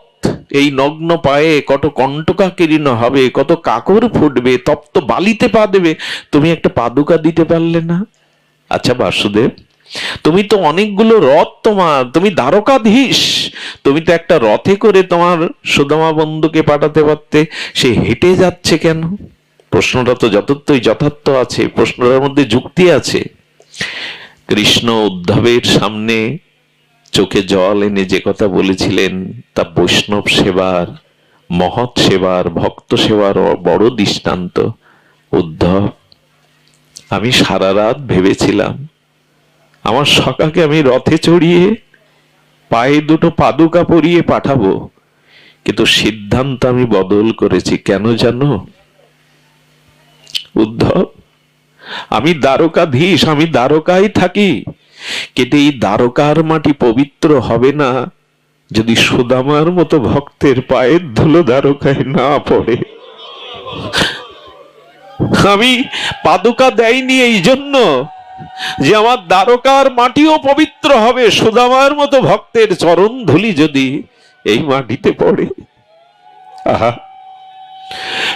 এই নগ্ন পায়ে কত কণ্টকা কিরীণ হবে, কত কাকর ফুটবে, তপ্ত বালিতে পা দেবে, তুমি একটা পাদুকা দিতে পারলে না? আচ্ছা বাসুদেব, তুমি তো অনেকগুলো রথ, তুমি দ্বারকাধীশ, তুমি তো একটা রথে করে তোমার সুদামা বন্ধুকে পাঠাতে পারতে, সে হেঁটে যাচ্ছে কেন? প্রশ্নটা তো যথার্থই যথার্থ আছে, প্রশ্নটার মধ্যে যুক্তি আছে। কৃষ্ণ উদ্ধবের সামনে চোখে জল এনে যে কথা বলেছিলেন, তা বৈষ্ণব সেবার, মহৎ সেবার, ভক্ত সেবার বড় দৃষ্টান্ত। উদ্ধব, আমি সারা রাত ভেবেছিলাম আমার সখাকে আমি রথে চড়িয়ে পায়ে দুটো পাদুকা পরিয়ে পাঠাবো, কিন্তু সিদ্ধান্ত আমি বদল করেছি। কেন জানো উদ্ধব? আমি দ্বারকাধীশ, আমি দ্বারকায় থাকি, কিন্তু এই দ্বারকার মাটি পবিত্র হবে না যদি সুদামার মতো ভক্তের পায়ের ধুলো দ্বারকায় না পড়ে। আমি পাদুকা দেয়নি এই জন্য যে আমার দ্বারকার মাটিও পবিত্র হবে, সুদামার মতো ভক্তের চরণ ধুলি যদি এই মাটিতে পড়ে। আহা,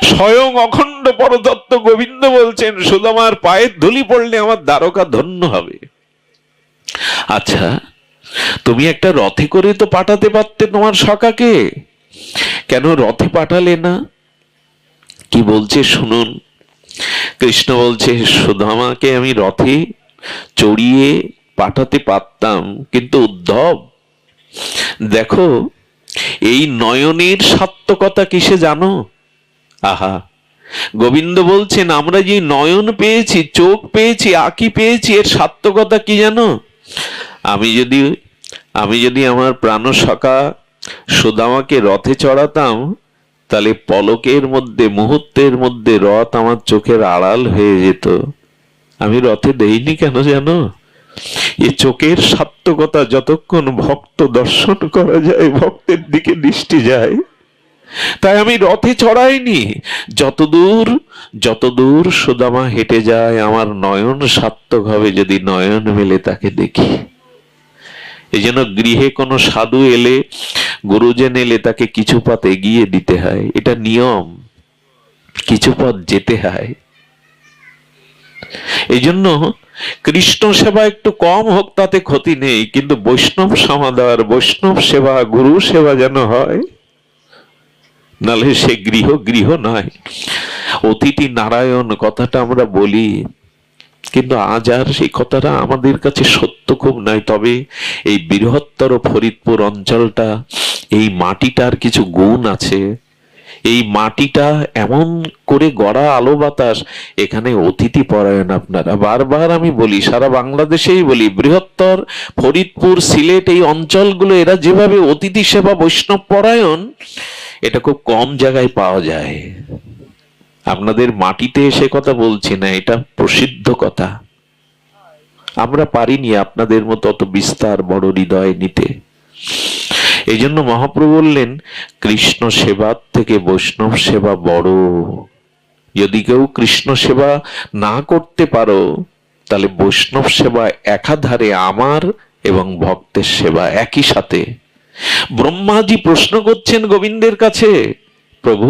স্বয়ং অখণ্ড পরতত্ত্ব গোবিন্দ বলছেন, সুদামার পায়ের ধুলি পড়লে আমার দ্বারকা ধন্য হবে। আচ্ছা, তুমি একটা রথে করে তো পাঠাতে পারতে তোমার সখাকে, কেন রথে পাঠালে না? কি বলছে শুনুন। কৃষ্ণ বলছে, সুদামাকে আমি রথে চড়িয়ে পাঠাতে পারতাম, কিন্তু উদ্ধব দেখো, এই নয়নের সার্থকতা কিসে জানো? আহা, গোবিন্দ বলছেন, আমরা যে নয়ন পেয়েছি, চোখ পেয়েছি, আঁখি পেয়েছি, এর সার্থকতা কি জানো? আমি যদি আমার প্রাণ সখা সুদামাকে রথে চড়াতাম, তাহলে পলকের মধ্যে, মুহূর্তের মধ্যে রথ আমার চোখের আড়াল হয়ে যেত। আমি রথে দেইনি কেন জানো? এ চোখের সার্থকতা যতক্ষণ ভক্ত দর্শন করা যায়, ভক্তের দিকে দৃষ্টি যায়, তাই আমি রথে চড়াইনি। যতদূর সুদামা হেঁটে যায়, আমার নয়ন সার্থক হবে যদি নয়ন মেলে তাকে দেখি। এই জন্য গৃহে কোনো সাধু এলে, গুরুজন এলে, তাকে কিছু পথ এগিয়ে দিতে হয়, এটা নিয়ম, কিছু পথ যেতে হয়। এই জন্য কৃষ্ণ সেবা একটু কম হোক তাতে ক্ষতি নেই, কিন্তু বৈষ্ণব সমাদর, বৈষ্ণব সেবা, গুরু সেবা যেন হয়, নাহলে সে গৃহ নয়। অতিথি নারায়ণ কথাটা আমরা বলি, কিন্তু আজ আর সেই কথাটা আমাদের কাছে সত্য খুব নাই। তবে এই বৃহত্তর ফরিদপুর অঞ্চলটা, এই মাটিটার কিছু গুণ আছে। এই মাটিটা এমন করে গড়া, আলো বাতাস, এখানে অতিথি পরায়ণ। আপনারা বারবার আমি বলি, সারা বাংলাদেশেই বলি, বৃহত্তর ফরিদপুর, সিলেট, এই অঞ্চলগুলো এরা যেভাবে অতিথি সেবা, বৈষ্ণব পরায়ণ, এটা খুব কম জায়গায় পাওয়া যায়। আপনাদের মাটিতে এসে কথা বলছি না, এটা প্রসিদ্ধ কথা। আমরা পারিনি আপনাদের মতো অত বিস্তার, বড় হৃদয় নিতে। এই জন্য মহাপ্রভু বললেন, কৃষ্ণ সেবার থেকে বৈষ্ণব সেবা বড়। যদি কেউ কৃষ্ণ সেবা না করতে পারো, তাহলে বৈষ্ণব সেবা একাধারে আমার এবং ভক্তের সেবা একই সাথে। ব্রহ্মাজি প্রশ্ন করছেন গোবিন্দের কাছে, প্রভু,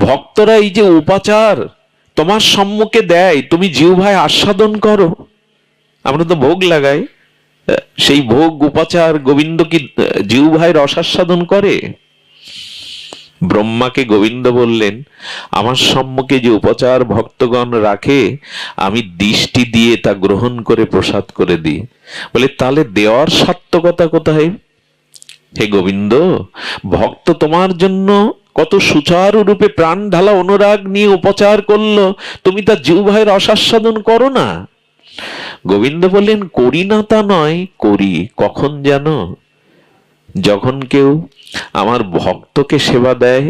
ভক্তরা এই যে উপাচার তোমার সম্মুখে দেয়, তুমি জিহ্বায় আস্বাদন করো। আমরা তো ভোগ লাগাই, সেই ভোগ উপাচার গোবিন্দ কি জিহ্বায় রসাস্বাদন করে? ব্রহ্মাকে গোবিন্দ বললেন, আমার সম্মুখে যে উপচার ভক্তগণ রাখে, আমি দৃষ্টি দিয়ে তা গ্রহণ করে প্রসাদ করে দিই। বলে তাহলে দেওয়ার সার্থকতা কোথায়? হে গোবিন্দ, ভক্ত তোমার জন্য কত সুচারু রূপে প্রাণ ঢালা অনুরাগ নিয়ে উপচার করলো, তুমি তা জিহ্বায় রসাস্বাদন করো না? গোবিন্দ বললেন, করি না তা নয়, করি। কখন জানো? যখন কেউ আমার ভক্তকে সেবা দেয়,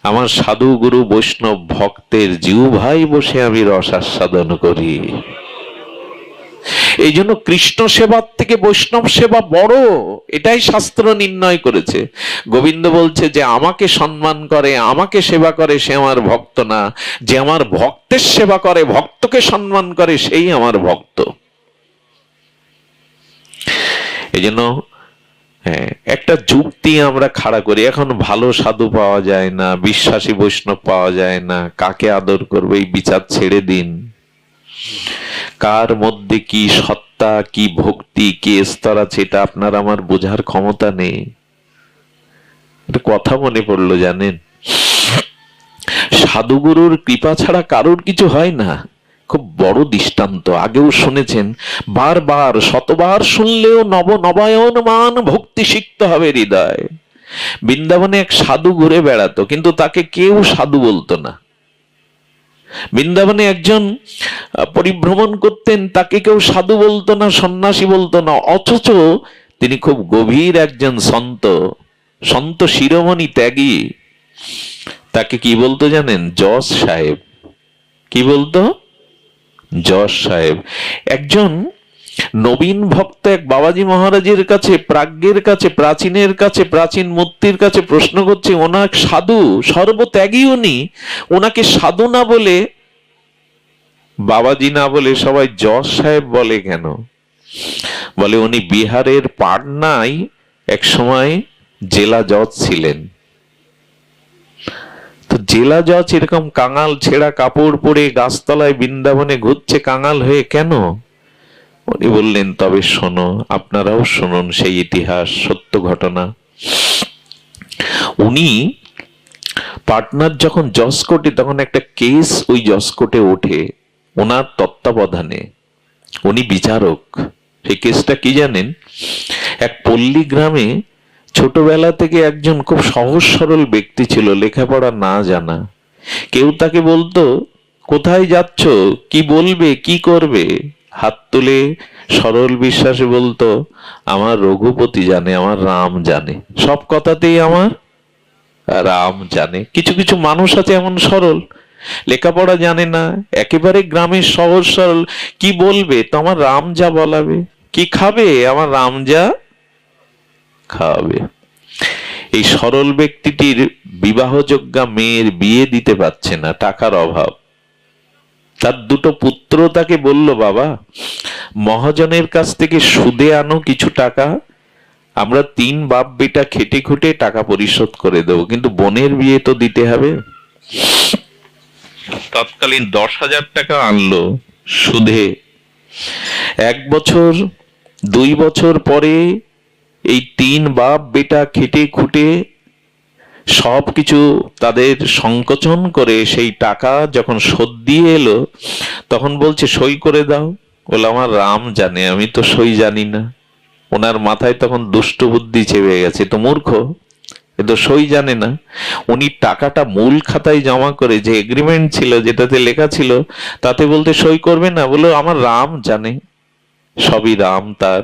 আমার সাধু গুরু বৈষ্ণব ভক্তের জিহ্বায় বসে আমি রসাস্বাদন করি। এই জন্য কৃষ্ণ সেবার থেকে বৈষ্ণব সেবা বড়, এটাই শাস্ত্র নির্ণয় করেছে। গোবিন্দ বলছে যে আমাকে সম্মান করে, আমাকে সেবা করে, সে আমার ভক্ত না। যে আমার ভক্তের সেবা করে, ভক্তকে সম্মান করে, সেই আমার ভক্ত। এই জন্য একটা যুক্তি আমরা খাড়া করি, এখন ভালো সাধু পাওয়া যায় না, বিশ্বাসী বৈষ্ণব পাওয়া যায় না, কাকে আদর করবে এই বিচার ছেড়ে দিন। কার মধ্যে কি সত্তা, কি ভক্তি, কি স্তর আছে, এটা আপনার আমার বোঝার ক্ষমতা নেই। একটা কথা মনে পড়লো, জানেন, সাধুগুরুর কৃপা ছাড়া কারোর কিছু হয় না। খুব বড় দৃষ্টান্ত, আগেও শুনেছেন, বারবার শতবার শুনলেও নব নবায়ন মান ভক্তি শিখতে হবে হৃদয়। বৃন্দাবনে এক সাধু ঘুরে বেড়াতো, কিন্তু তাকে কেউ সাধু বলতো না। বৃন্দাবনে একজন পরিভ্রমণ করতেন, তাকে কেউ সাধু বলতো না, সন্ন্যাসী বলতো না, অথচ তিনি খুব গভীর একজন সন্ত, সন্ত শিরোমণি ত্যাগী। তাকে কি বলতো জানেন? যশ সাহেব। কি বলতো? যশ সাহেব। একজন নবীন ভক্ত এক বাবাজি মহারাজের কাছে, প্রাজ্ঞের কাছে, প্রাচীনের কাছে, প্রাচীন মূর্তির কাছে প্রশ্ন করছে, ওনার সাধু, সর্বত্যাগী উনি, ওনাকে সাধু না বলে, বাবাজি না বলে সবাই যশ সাহেব বলে কেন? বলে উনি বিহারের পাটনায় এক সময় জেলা জজ ছিলেন। তো জেলা জজ এরকম কাঙাল ছেঁড়া কাপড় পরে গাছতলায় বৃন্দাবনে ঘুরছে কাঙাল হয়ে কেন? উনি বললেন, তবে শোনো, আপনারাও শুনুন সেই ইতিহাস, সত্য ঘটনা। উনি পাটনার যখন জজ কোর্টে, তখন একটা কেস ওই জজ কোর্টে ওঠে ওনার তত্ত্বাবধানে, উনি বিচারক। সেই কেসটা কি জানেন? এক পল্লী গ্রামে ছোটবেলা থেকে একজন খুব সহজ সরল ব্যক্তি ছিল, লেখাপড়া না জানা। কেউ তাকে বলতো, কোথায় যাচ্ছ, কি বলবে, কি করবে, হাত তুলে সরল বিশ্বাসে বলতো, আমার রঘুপতি জানে, আমার রাম জানে, সব কথাতেই আমার রাম জানে। কিছু কিছু মানুষ আছে এমন সরল, লেখাপড়া জানে না, একেবারে গ্রামের সহজ সরল, কি বলবে তো আমার রাম যা বলাবে, কি খাবে আমার রাম যা খাওয়াবে। এই সরল ব্যক্তিটির বিবাহযোগ্যা মেয়ের বিয়ে দিতে পারছে না, টাকার অভাব। তার দুটো পুত্র তাকে বলল, বাবা, মহাজনের কাছ থেকে সুদে আনো কিছু টাকা, আমরা 3 বাপ বেটা খেটে খুটে টাকা পরিশোধ করে দেবো, কিন্তু বোনের বিয়ে তো দিতে হবে। তৎকালীন 10,000 টাকা আনলো সুদে। 1 বছর 2 বছর পরে এই 3 বাপ বেটা খেটে খুটে সবকিছু তাদের সংকোচন করে সেই টাকা যখন শোধ দিয়ে এলো, তখন বলছে, সই করে দাও। বলে, আমার রাম জানে, আমি তো সই জানি না। ওনার মাথায় তখন দুষ্ট বুদ্ধি চেপে গেছে, তো মূর্খ, এ তো সই জানে না। উনি টাকাটা মূল খাতায় জমা করে, যে এগ্রিমেন্ট ছিল, যেটাতে লেখা ছিল, তাতে বলতে সই করবে না। বলে, আমার রাম জানে, সবই রাম তার।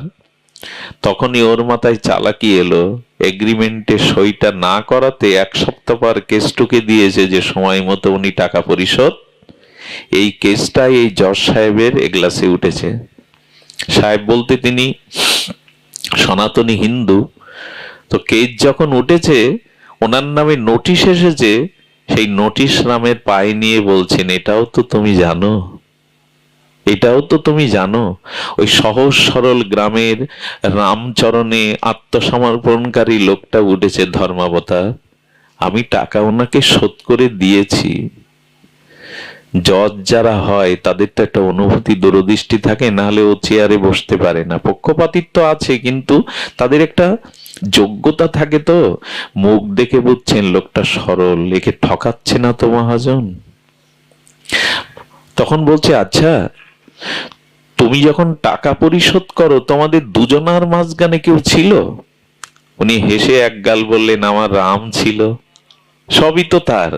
তখনই ওর মাথায় চালাকি এলো, এগ্রিমেন্টে সইটা না করাতে 1 সপ্তাহ পর কেসটুকে দিয়েছে যে সময় মতো উনি টাকা পরিশোধ। এই কেসটাই এই জজ সাহেবের এগলাসে উঠেছে। সাহেব বলতে তিনি সনাতনী হিন্দু। তো কেস যখন উঠেছে, ওনার নামে নোটিশ এসেছে, সেই নোটিশ রামের পায়ে নিয়ে বলছেন, এটাও তো তুমি জানো, এটাও তো তুমি জানো ওই সহজ সরল গ্রামের রামচরণে আত্মসমর্পণকারী লোকটা উঠেছে ধর্মাবতার, আমি টাকা ওনাকে শোধ করে দিয়েছি। জজ যারা হয় তাদের তো একটা অনুভূতি দূরদৃষ্টি থাকে, নাহলে ও চেয়ারে বসতে পারে না। পক্ষপাতিত্ব আছে, কিন্তু তাদের একটা যোগ্যতা থাকে। তো মুখ দেখে বুঝছেন লোকটা সরল, একে ঠকাচ্ছে না তো মহাজন। তখন বলছে, আচ্ছা তুমি যখন টাকা পরিশোধ করো তোমাদের দুজনার মাঝখানে কেউ ছিল? উনি হেসে একগাল বললেন, আমার রাম ছিল, সবই তো তার।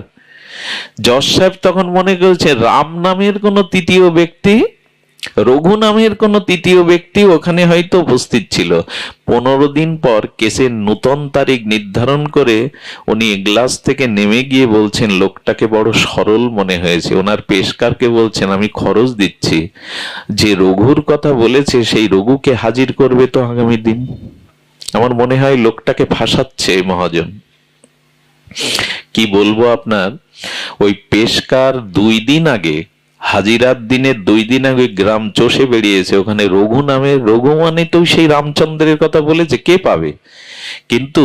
জজ সাহেব তখন মনে করছে রাম নামের কোন তৃতীয় ব্যক্তি, রঘু নামের কোন তৃতীয় ব্যক্তি ওখানে হয়তো উপস্থিত ছিল। 15 দিন পর কেসের নূতন তারিখ নির্ধারণ করে উনি গ্লাস থেকে নেমে গিয়ে বলছেন, লোকটাকে বড় সরল মনে হয়েছে। ওনার পেশকারকে বলছেন, আমি খরচ দিচ্ছি, যে রঘুর কথা বলেছে সেই রঘুকে হাজির করবে তো আগামী দিন। আমার মনে হয় লোকটাকে ফাঁসাচ্ছে মহাজন। কি বলবো আপনার, ওই পেশকার 2 দিন আগে, হাজিরার দিনের 2 দিন আগে গ্রাম চষে বেরিয়েছে। ওখানে রঘু নামে, রঘু মানে তো সেই রামচন্দ্রের কথা বলেছে, কে পাবে? কিন্তু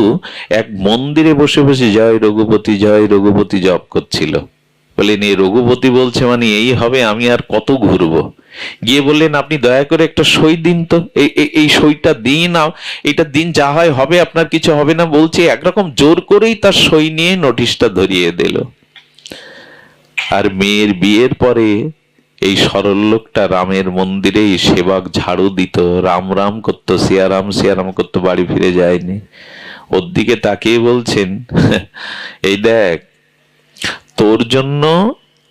এক মন্দিরে বসে বসে জয় রঘুপতি জয় রঘুপতি জপ করছিল। বললেন, এই রঘুপতি বলছে মানে এই হবে, আমি আর কত ঘুরবো? গিয়ে বললেন, আপনি দয়া করে একটা সই দিন তো, এই সইটা দিন, এটা দিন, যা হয় হবে, আপনার কিছু হবে না বলছে। একরকম জোর করেই তার সই নিয়ে নোটিশটা ধরিয়ে দিল। আর মেয়ের বিয়ের পরে এই সরল লোকটা রামের মন্দিরে সেবক ঝাড়ু দিত, রাম রাম করতো, সিয়ারাম সিয়ারাম করতো, বাড়ি ফিরে যায়নি। ওর দিকে তাকিয়ে বলছেন, এই দেখ, তোর জন্য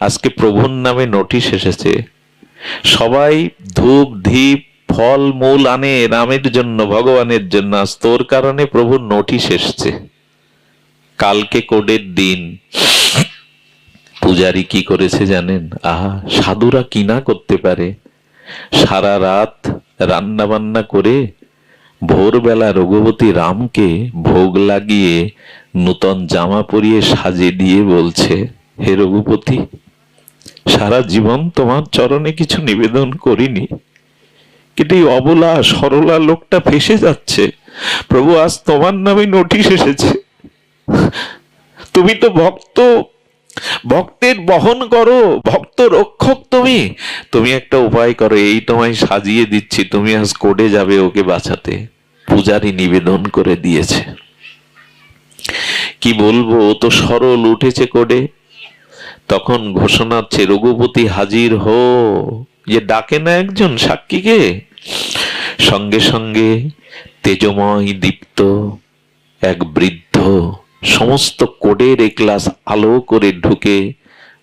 আজকে প্রভুর নামে নোটিশ এসেছে। সবাই ধূপ ধীপ ফল মূল আনে রামের জন্য, ভগবানের জন্য, আজ তোর কারণে প্রভুর নোটিশ এসছে। কালকে কোডের দিন। পূজারি কি করেছে জানেন? আহা, সাধুরা কি না করতে পারে। সারা রাত রান্না বান্না করে ভোরবেলা রঘুপতি রামকে ভোগ লাগিয়ে নূতন জামা পরিয়ে সাজিয়ে দিয়ে বলছে, হে রঘুপতি, সারা জীবন তোমার চরণে কিছু নিবেদন করিনি, কিন্তু এই অবলা সরলা লোকটা ফেসে যাচ্ছে। প্রভু, আজ তোমার নামে নোটিশ এসেছে। তুমি তো ভক্ত, ভক্তের বহন করো, ভক্ত রক্ষক তুমি। তুমি একটা উপায় করো, এই তোমায় সাজিয়ে দিচ্ছি, তুমি আজ কোর্টে যাবে ওকে বাঁচাতে। পূজারি নিবেদন করে দিয়েছে। কি বলবো, ও তো সরল, উঠেছে কোর্টে। তখন ঘোষণা হচ্ছে, রঘুপতি হাজির হো। যে ডাকে না একজন সাক্ষীকে, সঙ্গে সঙ্গে তেজময় দীপ্ত এক বৃদ্ধ সমস্ত কোডের এক্লাস আলো করে ঢুকে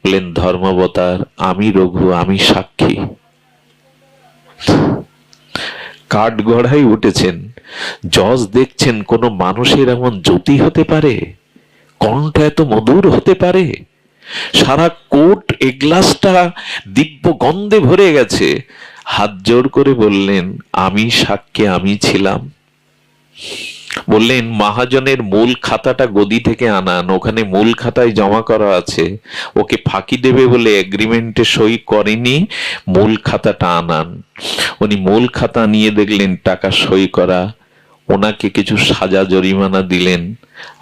বললেন, ধর্মাবতার, আমি রঘু, আমি সাক্ষী। কাঠ গড়াই উঠেছেন। জজ দেখছেন, কোন মানুষের এমন জ্যোতি হতে পারে, কণ্ঠ এত মধুর হতে পারে। সারা কোট এগ্লাসটা দিব্য গন্ধে ভরে গেছে। হাত জোড় করে বললেন, আমি সাক্ষী, আমি ছিলাম। বললেন, মহাজনের মূল খাতাটা গদি থেকে আনান, ওখানে মূল খাতায় জমা করা আছে। ওকে ফাঁকি দেবে বলে এগ্রিমেন্টে সই করেনি, মূল খাতাটা আনান। উনি মূল খাতা নিয়ে দেখলেন টাকা সই করা। ওনাকে কিছু সাজা জরিমানা দিলেন,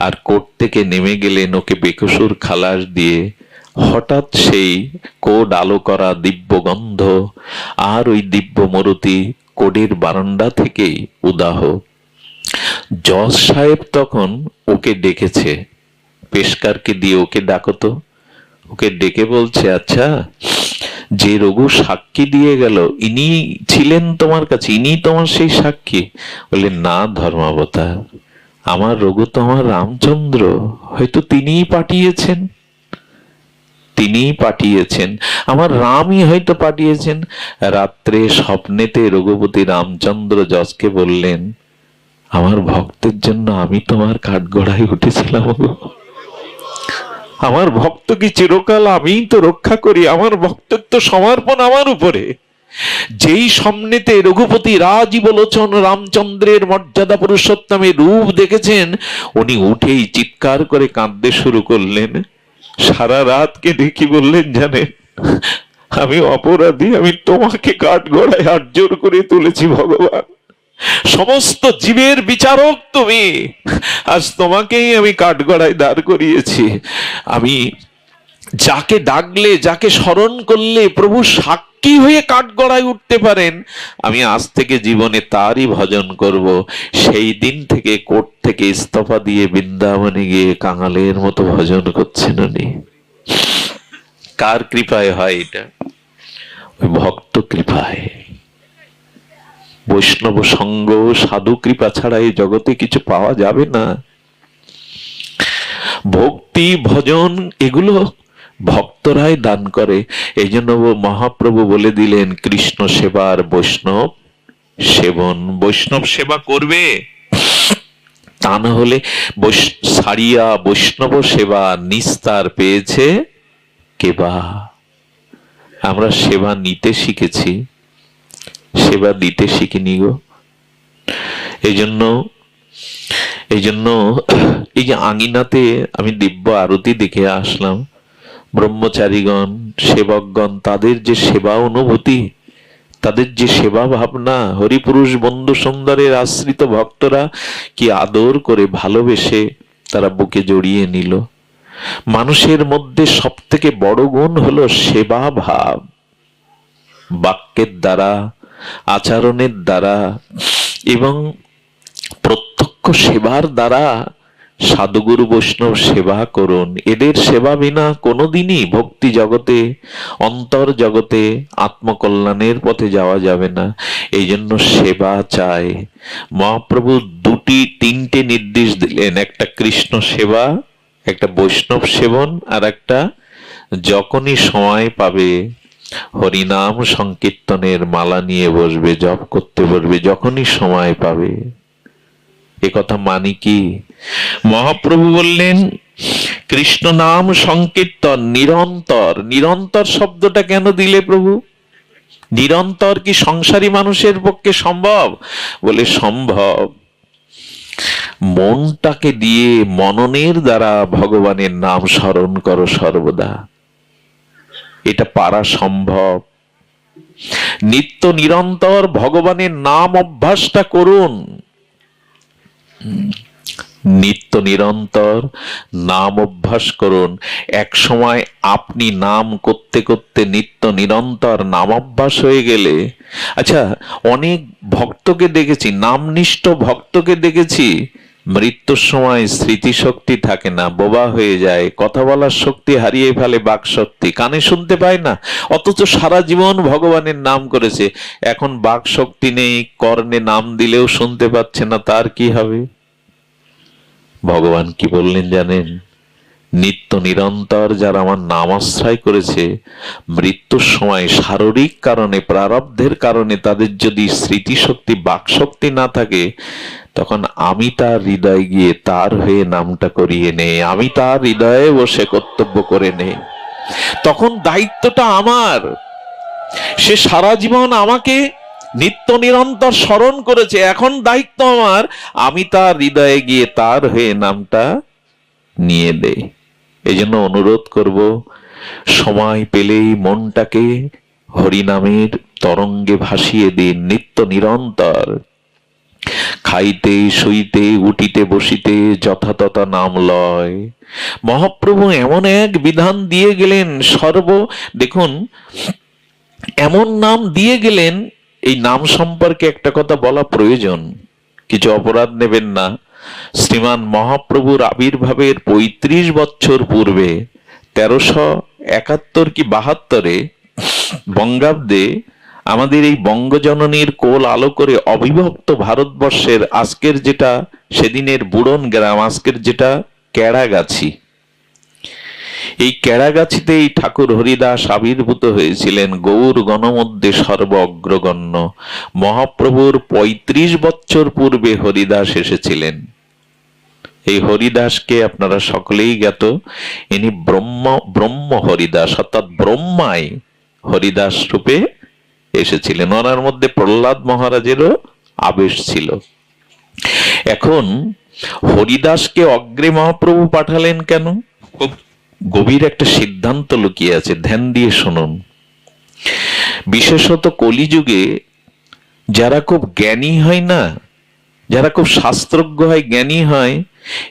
আর কোর্ট থেকে নেমে গেলেন ওকে বেকসুর খালাস দিয়ে। হঠাৎ সেই কোড আলো করা দিব্য গন্ধ আর ওই দিব্য মূর্তি কোডের বারান্দা থেকেই উদাহ। জজ সাহেব তখন ওকে ডেকেছে, পেশকারকে দিয়ে, ওকে ডাকো তো। ওকে ডেকে বলছে, আচ্ছা, যে রঘু সাক্ষী দিয়ে গেল, ইনি ছিলেন তোমার কাছে, ইনি তোমার সেই সাক্ষী? বলে, না ধর্মাবতার, আমার রঘু তো আমার রামচন্দ্র, হয়তো তিনিই পাঠিয়েছেন, তিনিই পাঠিয়েছেন, আমার রামই হয়তো পাঠিয়েছেন। রাত্রে স্বপ্নেতে রঘুপতি রামচন্দ্র জজকে বললেন, আমার ভক্তের জন্য আমি তোমার কাঠগড়ায় উঠেছিলাম, আমার ভক্ত কি চিরকাল আমিই তো রক্ষা করি, আমার ভক্তের তো সমর্পণ আমার উপরে। যেই স্বপ্নেতে রঘুপতি রাজীব লোচন রামচন্দ্রের মর্যাদা পুরুষোত্তমের রূপ দেখেছেন, উনি উঠেই চিৎকার করে কাঁদতে শুরু করলেন, সারা রাত কেঁদে কি বললেন জানেন? আমি অপরাধী, আমি তোমাকে কাঠগড়ায় হাত জোর করে তুলেছি ভগবান, সমস্ত জীবের বিচারক তুমি, আজ তোমাকেই আমি কাঠগড়ায় দাঁড় করিয়েছি। আমি যাকে ডাকলে, যাকে স্মরণ করলে প্রভু সাক্ষী হয়ে কাঠগড়ায় উঠতে পারেন, আমি আজ থেকে জীবনে তারই ভজন করব। সেই দিন থেকে কোর্ট থেকে ইস্তফা দিয়ে বৃন্দাবনে গিয়ে কাঙালের মতো ভজন করছেন উনি। কার কৃপায় হয় এটা? ওই ভক্ত কৃপায়। বৈষ্ণব সঙ্গ, সাধু কৃপা ছাড়া এই জগতে কিছু পাওয়া যাবে না। ভক্তি ভজন এগুলো ভক্তরাই দান করে। এই জন্য মহাপ্রভু বলে দিলেন কৃষ্ণ সেবার বৈষ্ণব সেবন। বৈষ্ণব সেবা করবে, তা না হলে সারিয়া বৈষ্ণব সেবা নিস্তার পেয়েছে কেবা। আমরা সেবা নিতে শিখেছি, সেবা দিতে শিখিনি গো। এই জন্য এই যে আঙিনাতে আমি দিব্য আরতি দেখে আসলাম, ব্রহ্মচারীগণ, সেবকগণ, তাদের যে সেবা অনুভূতি, তাদের যে সেবা ভাবনা, হরিপুরুষ বন্ধু সুন্দরের আশ্রিত ভক্তরা কি আদর করে ভালোবেসে তারা বুকে জড়িয়ে নিল। মানুষের মধ্যে সব থেকে বড় গুণ হলো সেবা ভাব। বাক্যের দ্বারা, আচরণের দ্বারা এবং প্রত্যক্ষ সেবার দ্বারা সাধুগুরু বৈষ্ণব সেবা করুন। এদের সেবা বিনা কোনোদিনই ভক্তি জগতে, অন্তর জগতে আত্মকল্যাণের পথে যাওয়া যাবে না। এই জন্য সেবা চাই। মহাপ্রভু তিনটে নির্দেশ দিলেন, একটা কৃষ্ণ সেবা, একটা বৈষ্ণব সেবন, আর একটা যখনই সময় পাবে হরিনাম সংকীর্তনের মালা নিয়ে বসবে, জপ করতে বসবে, যখনই সময় পাবে। এ কথা মানি কি? মহাপ্রভু বললেন কৃষ্ণ নাম সংকীর্তন নিরন্তর। নিরন্তর শব্দটা কেন দিলে প্রভু? নিরন্তর কি সংসারী মানুষের পক্ষে সম্ভব? বলে সম্ভব। মনটাকে দিয়ে মননের দ্বারা ভগবানের নাম স্মরণ করো সর্বদা, এটা পারা সম্ভব। নিত্য নিরন্তর ভগবানের নাম অভ্যাসটা করুন। নিত্য নিরন্তর নাম অভ্যাস করুন। এক সময় আপনি নাম করতে করতে নিত্য নিরন্তর নাম অভ্যাস হয়ে গেলে, আচ্ছা, অনেক ভক্তকে দেখেছি, নামনিষ্ঠ ভক্তকে দেখেছি, মৃত্যুর সময় স্মৃতিশক্তি থাকে না, বোবা হয়ে যায়, কথা বলার শক্তি হারিয়ে ফেলে, বাক শক্তি, কানে শুনতে পায় না, অথচ সারা জীবন ভগবানের নাম করেছে, এখন বাক শক্তি নেই, কর্ণে নাম দিলেও শুনতে পাচ্ছে না, তার কি হবে? ভগবান কি বললেন জানেন? নিত্য নিরন্তর যারা আমার নাম আশ্রয় করেছে, মৃত্যুর সময় শারীরিক কারণে, প্রারব্ধের কারণে তাদের যদি স্মৃতিশক্তি, বাকশক্তি না থাকে, তখন আমি তার হৃদয়ে গিয়ে তার হয়ে নামটা করিয়ে নেই, আমি তার হৃদয়ে বসে কর্তব্য করে নেই। তখন দায়িত্বটা আমার। সে সারা জীবন আমাকে নিত্য নিরন্তর স্মরণ করেছে, এখন দায়িত্ব আমার, আমি তার হৃদয়ে গিয়ে তার হয়ে নামটা নিয়ে দেই। এই জন্য অনুরোধ করব, সময় পেলেই মনটাকে হরিনামের তরঙ্গে ভাসিয়ে দিন, নিত্য নিরন্তর। খাইতে শুইতে উঠিতে বসিতে যথাতথা নাম লয়। মহাপ্রভু এমন এক বিধান দিয়ে গেলেন, দেখুন, এমন নাম দিয়ে গেলেন। এই নাম সম্পর্কে একটা কথা বলা প্রয়োজন, কিছু অপরাধ নেবেন না। শ্রীমান মহাপ্রভুর আবির্ভাবের ৩৫ বছর পূর্বে ১৩৭১ কি ৭২ বঙ্গাব্দে আমাদের এই বঙ্গজননীর কোল আলো করে অবিভক্ত ভারতবর্ষের আজকের যেটা সেদিনের বুড়ন গ্রাম, আজকের যেটা কেড়াগাছি, এই কেড়াগাছিতে এই ঠাকুর হরিদাস আবির্ভূত হয়েছিলেন, গৌর গণমধ্যে সর্ব অগ্রগণ্য। মহাপ্রভুর ৩৫ বছর পূর্বে হরিদাস এসেছিলেন। এই হরিদাসকে আপনারা সকলেই জ্ঞাত, ইনি ব্রহ্ম হরিদাস, অর্থাৎ ব্রহ্মায় হরিদাস রূপে এসেছিলেন। ওনার মধ্যে প্রহ্লাদ মহারাজেরও আবেশ ছিল। এখন হরিদাসকে অগ্রে মহাপ্রভু পাঠালেন কেন? খুব গভীর একটা সিদ্ধান্ত লুকিয়ে আছে, ধ্যান দিয়ে শুনুন। বিশেষত কলিযুগে যারা খুব জ্ঞানী হয় না, যারা খুব শাস্ত্রজ্ঞ হয়, জ্ঞানী হয়,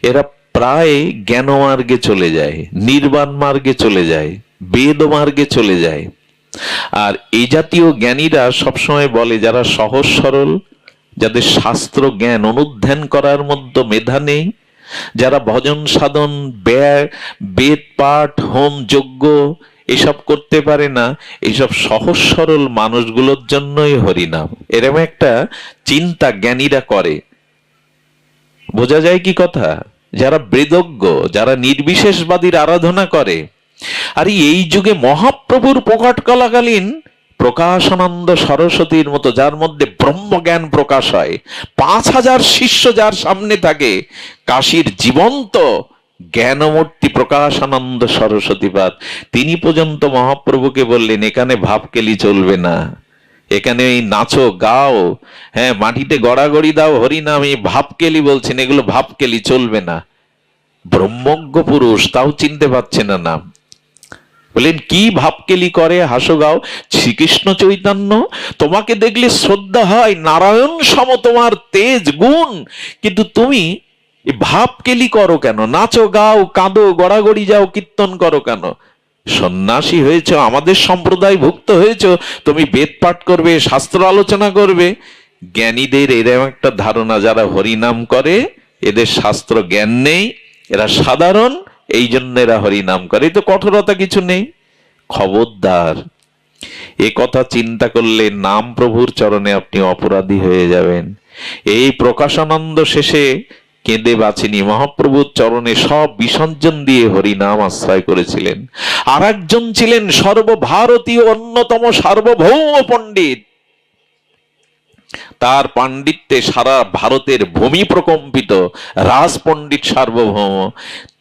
এরা প্রায় জ্ঞান মার্গে চলে যায়, নির্বাণ মার্গে চলে যায়, বেদ মার্গে চলে যায়। আর এই জাতীয় জ্ঞানীরা সবসময় বলে, যারা সহজ সরল, যাদের শাস্ত্র জ্ঞান অনুধ্যান করার মধ্যে মেধা নেই, যারা ভজন সাধন, বেদ পাঠ, হোম যজ্ঞ এসব করতে পারে না, এইসব সহজ সরল মানুষগুলোর জন্যই হরিনাম। এরকম একটা চিন্তা জ্ঞানীরা করে। বোঝা যায় কি কথা? যারা বেদজ্ঞ, যারা নির্বিশেষবাদীর আরাধনা করে। আর এই যুগে মহাপ্রভুর প্রকট কালাকালীন প্রকাশানন্দ সরস্বতীর মতো, যার মধ্যে ব্রহ্মজ্ঞান প্রকাশ হয়, 5000 শিষ্য যার সামনে থাকে, কাশীর জীবন্ত জ্ঞানমূর্তি প্রকাশানন্দ সরস্বতীপাদ, তিনি পর্যন্ত মহাপ্রভুকে বললেন, এখানে ভাবকেলি চলবে না, এখানে এই নাচো গাও, হ্যাঁ মাটিতে গড়াগড়ি দাও হরিনাম, এই ভাবকেলি বলছেন, এগুলো ভাবকেলি চলবে না। ব্রহ্মজ্ঞ পুরুষ তাও চিনতে পারছে না নাম। বলেন কি ভাবকেলি করে, হাসো গাও? শ্রীকৃষ্ণ চৈতন্য, তোমাকে দেখলে শ্রদ্ধা হয়, নারায়ণ সম তোমার তেজ গুণ, কিন্তু তুমি ভাবকেলি করো কেন? নাচো গাও, কাঁদো, গড়াগড়ি যাও, কীর্তন করো কেন? সন্ন্যাসী হয়েছ, আমাদের সম্প্রদায় ভুক্ত হয়েছ, তুমি বেদ পাঠ করবে, শাস্ত্র আলোচনা করবে। জ্ঞানীদের এরকম একটা ধারণা, যারা হরিনাম করে এদের শাস্ত্র জ্ঞান নেই, এরা সাধারণ, এই জন্য এরা হরিনাম করে, তো কঠোরতা কিছু নেই। খবরদার, এ কথা চিন্তা করলে নাম প্রভুর চরণে আপনি অপরাধী হয়ে যাবেন। এই প্রকাশানন্দ শেষে কেঁদে বাঁচেনি, মহাপ্রভুর চরণে সব বিসর্জন দিয়ে হরিনাম আশ্রয় করেছিলেন। আর একজন ছিলেন সর্বভারতীয় অন্যতম সার্বভৌম পণ্ডিত, তার পাণ্ডিত্যে সারা ভারতের ভূমি প্রকম্পিত, রাজ পণ্ডিত সার্বভৌম।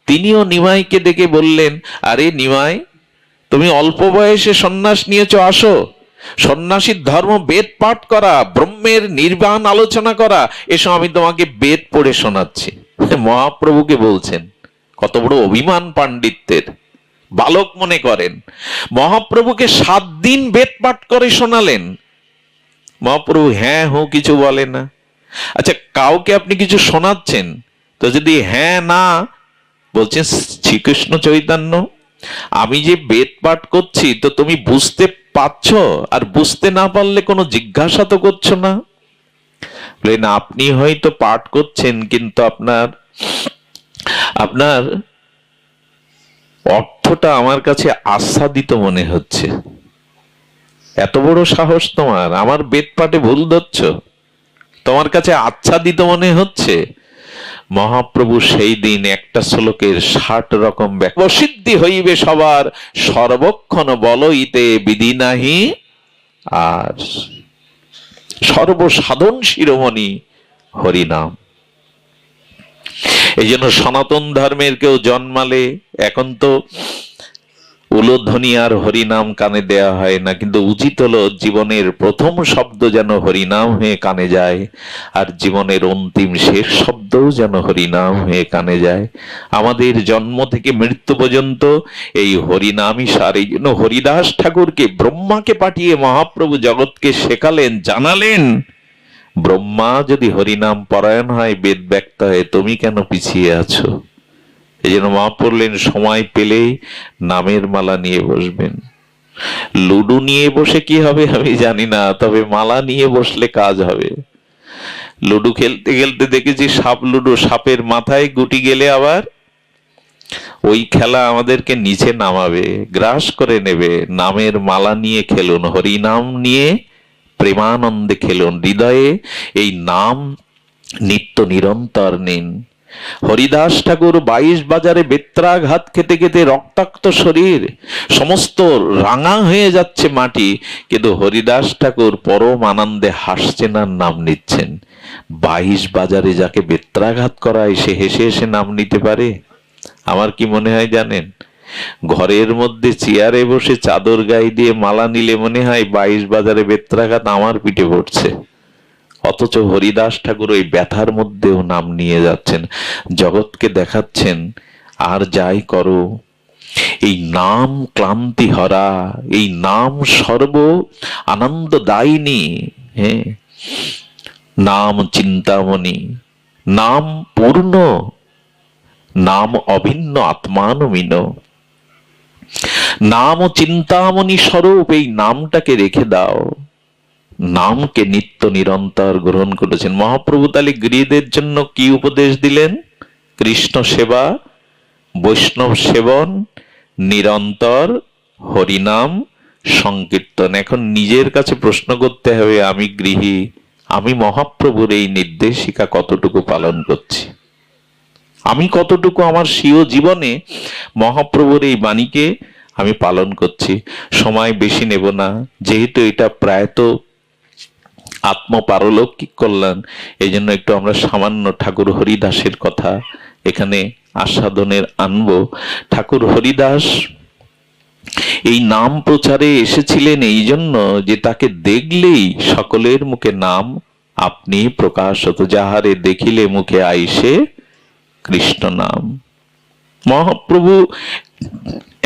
তিনিও নিমাইকে ডেকে বললেন, আরে নিমাই, তুমি অল্প বয়সে সন্ন্যাস নিয়েছো, আসো, সন্ন্যাসীর ধর্ম বেদ পাঠ করা, ব্রহ্মের নির্বাণ আলোচনা করা, এসো আমি তোমাকে বেদ পড়ে শোনাচ্ছি। মহাপ্রভুকে বলছেন, কত বড় অভিমান পাণ্ডিত্যের! বালক মনে করেন। মহাপ্রভুকে 7 দিন বেদ পাঠ করে শোনালেন। মহাপ্রভু হ্যাঁ হো কিছু বলে না। আচ্ছা, কাউকে আপনি কিছু শোনাচ্ছেন তো যদি হ্যাঁ না বলছেন, শ্রীকৃষ্ণ চৈতন্য, আমি যে বেদ পাঠ করছি তো তুমি বুঝতে পারছো, আর বুঝতে না পারলে কোনো জিজ্ঞাসা তো করছো না। বলেন, আপনি হয়তো পাঠ করছেন, কিন্তু আপনার অর্থটা আমার কাছে আস্বাদিত মনে হচ্ছে। এত বড় সাহস তোমার, আমার বেদ পাঠে ভুল ধরছো, তোমার কাছে আচ্ছাদিত মনে হচ্ছে। মহাপ্রভু সেই দিন একটা শ্লোকের 60 রকম সিদ্ধি হইবে সবার, সর্বক্ষণ বলইতে বিধি নাহি আর, সর্বসাধন শিরোমণি হরিনাম। এই জন্য সনাতন ধর্মের কেউ জন্মালে, এখন তো উলোধ্বনি আর হরিনাম কানে দেয়া হয় না, কিন্তু উচিত হলো জীবনের প্রথম শব্দ যেন হরিনাম হয়ে কানে যায়, আর জীবনের অন্তিম শেষ শব্দও যেন হরিনাম হয়ে কানে যায়। আমাদের জন্ম থেকে মৃত্যু পর্যন্ত এই হরিনামই সার। এই জন্য হরিদাস ঠাকুরকে ব্রহ্মাকে পাঠিয়ে মহাপ্রভু জগৎকে শেখালেন, জানালেন, ব্রহ্মা যদি হরিনাম পরায়ণ হয়, বেদ ব্যক্ত হয়, তুমি কেন পিছিয়ে আছো? এই জন্য মা পড়লেন, সময় পেলেই নামের মালা নিয়ে বসবেন। লুডু নিয়ে বসে কি হবে আমি জানি না, তবে মালা নিয়ে বসলে কাজ হবে। লুডু খেলতে খেলতে দেখেছি সাপ লুডু, সাপের মাথায় গুটি গেলে আবার ওই খেলা আমাদেরকে নিচে নামাবে, গ্রাস করে নেবে। নামের মালা নিয়ে খেলুন, হরিনাম নিয়ে প্রেমানন্দে খেলুন, হৃদয়ে এই নাম নিত্য নিরন্তর নিন। হরিদাস ঠাকুর 22 বাজারে বেত্রাঘাত খেতে খেতে রক্তাক্ত শরীর, সমস্ত রাঙা হয়ে যাচ্ছে মাটি, কিন্তু হরিদাস ঠাকুর পরম আনন্দে হাসছেন আর নাম নিচ্ছেন। 22 বাজারে যাকে বেত্রাঘাত করায় সে হেসে হেসে নাম নিতে পারে? আমার কি মনে হয় জানেন, ঘরের মধ্যে চেয়ারে বসে চাদর গায়ে দিয়ে মালা নিলে মনে হয় 22 বাজারে বেত্রাঘাত আমার পিঠে পড়ছে। অথচ হরিদাস ঠাকুর ওই ব্যথার মধ্যেও নাম নিয়ে যাচ্ছেন, জগৎকে দেখাচ্ছেন, আর যাই করো এই নাম ক্লান্তি হরা, এই নাম সর্ব আনন্দদায়িনী। হ্যাঁ, নাম চিন্তামণি, নাম পূর্ণ, নাম অভিন্ন আত্মানমিন। নাম ও চিন্তামণি স্বরূপ এই নামটাকে রেখে দাও, নামকে নিত্য নিরন্তর গ্রহণ করেছেন মহাপ্রভু। তাহলে গৃহীদের জন্য কি উপদেশ দিলেন? কৃষ্ণ সেবা, বৈষ্ণব সেবন, নিরন্তর হরিনাম সংকীর্তন। এখন নিজের কাছে প্রশ্ন করতে হবে, আমি গৃহী, আমি মহাপ্রভুর এই নির্দেশিকা কতটুকু পালন করছি? আমি কতটুকু আমার স্বীয় জীবনে মহাপ্রভুর এই বাণীকে আমি পালন করছি? সময় বেশি নেব না, যেহেতু এটা প্রায়ত আত্মপারলৌকিক কল্যাণ, এই জন্য একটু আমরা সামান্য ঠাকুর হরিদাসের কথা এখানে আস্বাদনের আনবো। ঠাকুর হরিদাস এই নাম প্রচারে এসেছিলেন এই জন্য যে তাকে দেখলেই সকলের মুখে নাম আপনি প্রকাশ হতো। যাহারে দেখিলে মুখে আইসে কৃষ্ণ নাম। মহাপ্রভু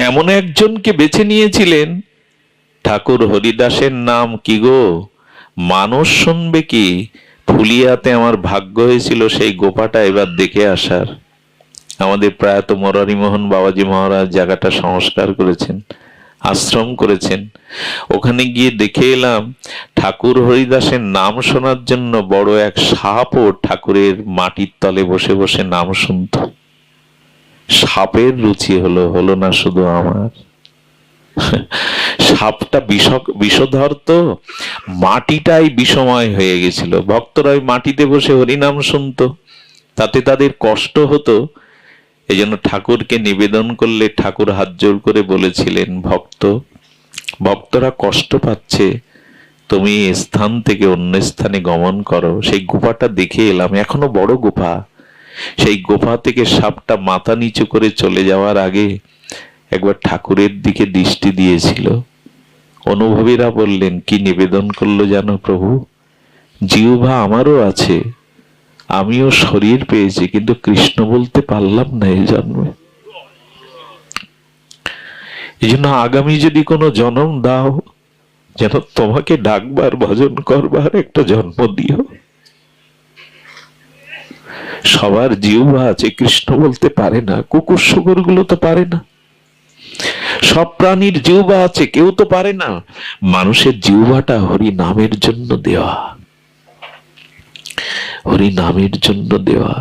এমন একজনকে বেছে নিয়েছিলেন, ঠাকুর হরিদাসের নাম কি গো মানুষ শুনবে কি? ফুলিয়াতে আমার ভাগ্য হয়েছিল সেই গোপাটা এবার দেখে আসার। আমাদের প্রয়াত মুরারিমোহন বাবাজি মহারাজ জায়গাটা সংস্কার করেছেন, আশ্রম করেছেন। ওখানে গিয়ে দেখে এলাম ঠাকুর হরিদাসের নাম শোনার জন্য বড় এক সাপও ঠাকুরের মাটির তলে বসে বসে নাম শুনত। সাপের রুচি হলো না শুধু আমার। সাপটা বিষধর, তো মাটিটাই বিষময় হয়ে গেছিল। ভক্তরা ওই মাটিতে বসে হরিনাম শুনতো, তাতে তাদের কষ্ট হতো। এই জন্য ঠাকুরকে নিবেদন করলে ঠাকুর হাত জোড় করে বলেছিলেন, ভক্তরা কষ্ট পাচ্ছে, তুমি স্থান থেকে অন্য স্থানে গমন করো। সেই গুফাটা দেখে এলাম, এখনো বড় গুফা। সেই গুফা থেকে সাপটা মাথা নিচু করে চলে যাওয়ার আগে একবার ঠাকুরের দিকে দৃষ্টি দিয়েছিল। অনুভবীরা বললেন, কি নিবেদন করলো জানো প্রভু? জিহ্বা আমারও আছে, আমিও শরীর পেয়েছি, কিন্তু কৃষ্ণ বলতে পারলাম না এই জন্মে। এই জন্য আগামী যদি কোনো জন্ম দাও, যেন তোমাকে ডাকবার ভজন করবার একটা জন্ম দিও। সবার জিহ্বা আছে, কৃষ্ণ বলতে পারে না। কুকুর শুকুর গুলো তো পারে না। সব প্রাণীর জিহ্বা আছে, কেউ তো পারে না। মানুষের জিহ্বাটা হরি নামের জন্য দেওয়া, হরি নামের জন্য দেওয়া।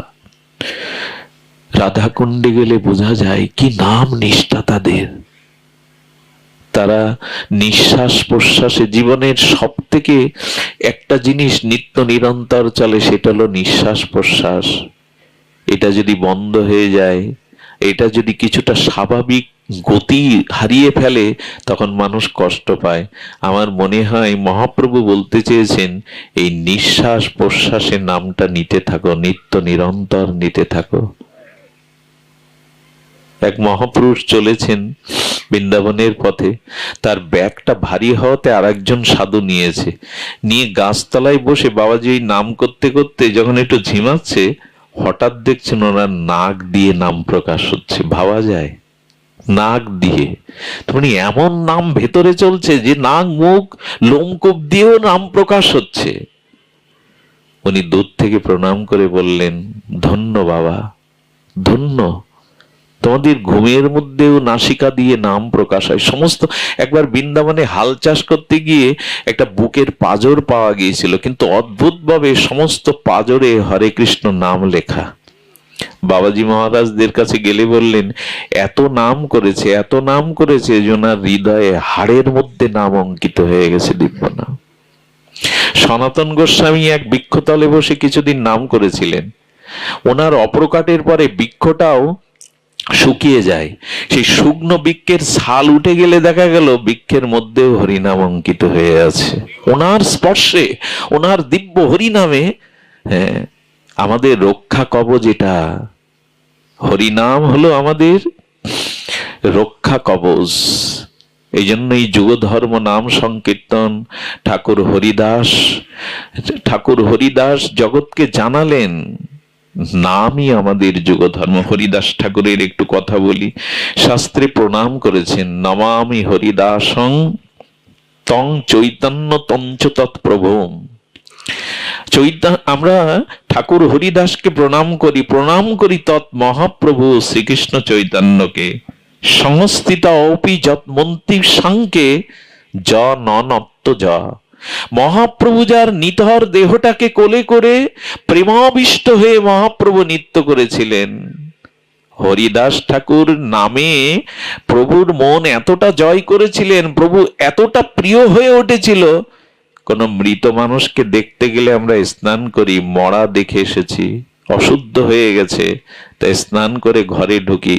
রাধাকুণ্ডে গেলে বোঝা যায় কি নাম নিষ্ঠা তাদের। তারা নিঃশ্বাস প্রশ্বাসে জীবনের সব থেকে একটা জিনিস নিত্য নিরন্তর চলে, সেটা হলো নিঃশ্বাস প্রশ্বাস। এটা যদি বন্ধ হয়ে যায়, এটা যদি কিছুটা স্বাভাবিক গতি হারিয়ে ফেলে, তখন মানুষ কষ্ট পায়। আমার মনে হয় মহাপ্রভু বলতে চেয়েছেন, এই নিঃশ্বাস প্রশ্বাসের নামটা নিতে থাকো, নিত্য নিরন্তর নিতে থাকো। এক মহাপুরুষ চলেছেন বৃন্দাবনের পথে, তার ব্যাগটা ভারী হওয়াতে আর একজন সাধু নিয়ে গাছতলায় বসে বাবাজি ওই নাম করতে করতে যখন একটু ঝিমাচ্ছে, হঠাৎ দেখছেন ওনার নাক দিয়ে নাম প্রকাশ হচ্ছে। ভাবা যায়? নাক দিয়ে, মানে এমন নাম ভেতরে চলছে যে নাক মুখ লোমকূপ দিয়েও নাম প্রকাশ হচ্ছে। উনি দূর থেকে প্রণাম করে বললেন, ধন্য বাবা, ধন্য, তোমাদের ঘুমের মধ্যেও নাসিকা দিয়ে নাম প্রকাশ হয়। সমস্ত একবার বৃন্দাবনে হাল চাষ করতে গিয়ে একটা বুকের পাঁজর পাওয়া গিয়েছিল, কিন্তু অদ্ভুত ভাবে সমস্ত পাঁজরে হরে কৃষ্ণ নাম লেখা। বাবাজি মহারাজদের কাছে গেলে বললেন, এত নাম করেছে, এত নাম করেছে যে ওনার হৃদয়ে হাড়ের মধ্যে নাম অঙ্কিত হয়ে গেছে, দিব্য নাম। সনাতন গোস্বামী এক বৃক্ষতলে বসে কিছুদিন নাম করেছিলেন। ওনার অপ্রকাটের পরে বৃক্ষটাও শুকিয়ে যায়। সেই শুকনো বৃক্ষের ছাল উঠে গেলে দেখা গেল বৃক্ষের মধ্যেও হরিনাম অঙ্কিত হয়ে আছে। ওনার স্পর্শে, ওনার দিব্য হরিনামে আমাদের রক্ষা কবচ। এটা হরিনাম হলো আমাদের রক্ষা কবচ। এই জন্যই যুগ ধর্ম নাম সংকীর্তন। ঠাকুর হরিদাস জগৎকে জানালেন নামই আমাদের যুগধর্ম। হরিদাস ঠাকুরের একটু কথা বলি। শাস্ত্রে প্রণাম করেছেন, নমামি হরিদাসং তং চৈতন্য তঞ্চ তৎপ্রভুম। আমরা ঠাকুর হরিদাসকে প্রণাম করি তৎ মহাপ্রভু শ্রীকৃষ্ণ চৈতন্যকে। সংস্থিত অপি যৎ মন্ত্রী সাংকে য নত্ত য। মহাপ্রভু যার নিথর দেহটাকে কোলে করে প্রেমাবিষ্ট হয়ে মহাপ্রভু নৃত্য করেছিলেন। হরিদাস ঠাকুর নামে প্রভুর মন এতটা জয় করেছিলেন, প্রভু এতটা প্রিয় হয়ে উঠেছিল। কোন মৃত মানুষকে দেখতে গেলে আমরা স্নান করি, মরা দেখে এসেছি, অশুদ্ধ হয়ে গেছে, তাই স্নান করে ঘরে ঢুকি।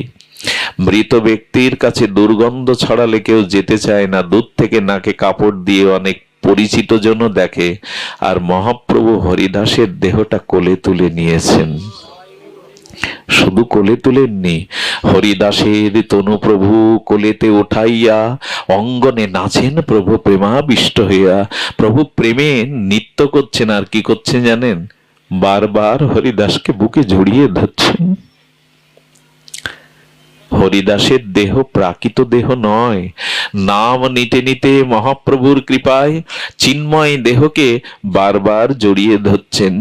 মৃত ব্যক্তির কাছে দুর্গন্ধ ছড়ালে কেউ যেতে চায় না, দূর থেকে নাকে কাপড় দিয়ে অনেক পরিচিত জন দেখে। আর মহাপ্রভু হরিদাসের দেহটা কোলে তুলে নিয়েছেন। শুধু কোলে তুলেননি, হরিদাসের তনু প্রভু কোলেতে উঠাইয়া অঙ্গনে নাচেন প্রভু প্রেমাবিষ্ট হইয়া। প্রভু প্রেমে নৃত্য করছেন, আর কি করছেন জানেন? বারবার হরিদাসকে বুকে জড়িয়ে ধরছেন। হরিদাসের দেহ প্রাকৃত দেহ নয়, নাম নিতে নিতে মহাপ্রভুর কৃপায় চিন্ময় দেহকে বারবার জড়িয়ে ধরছেন।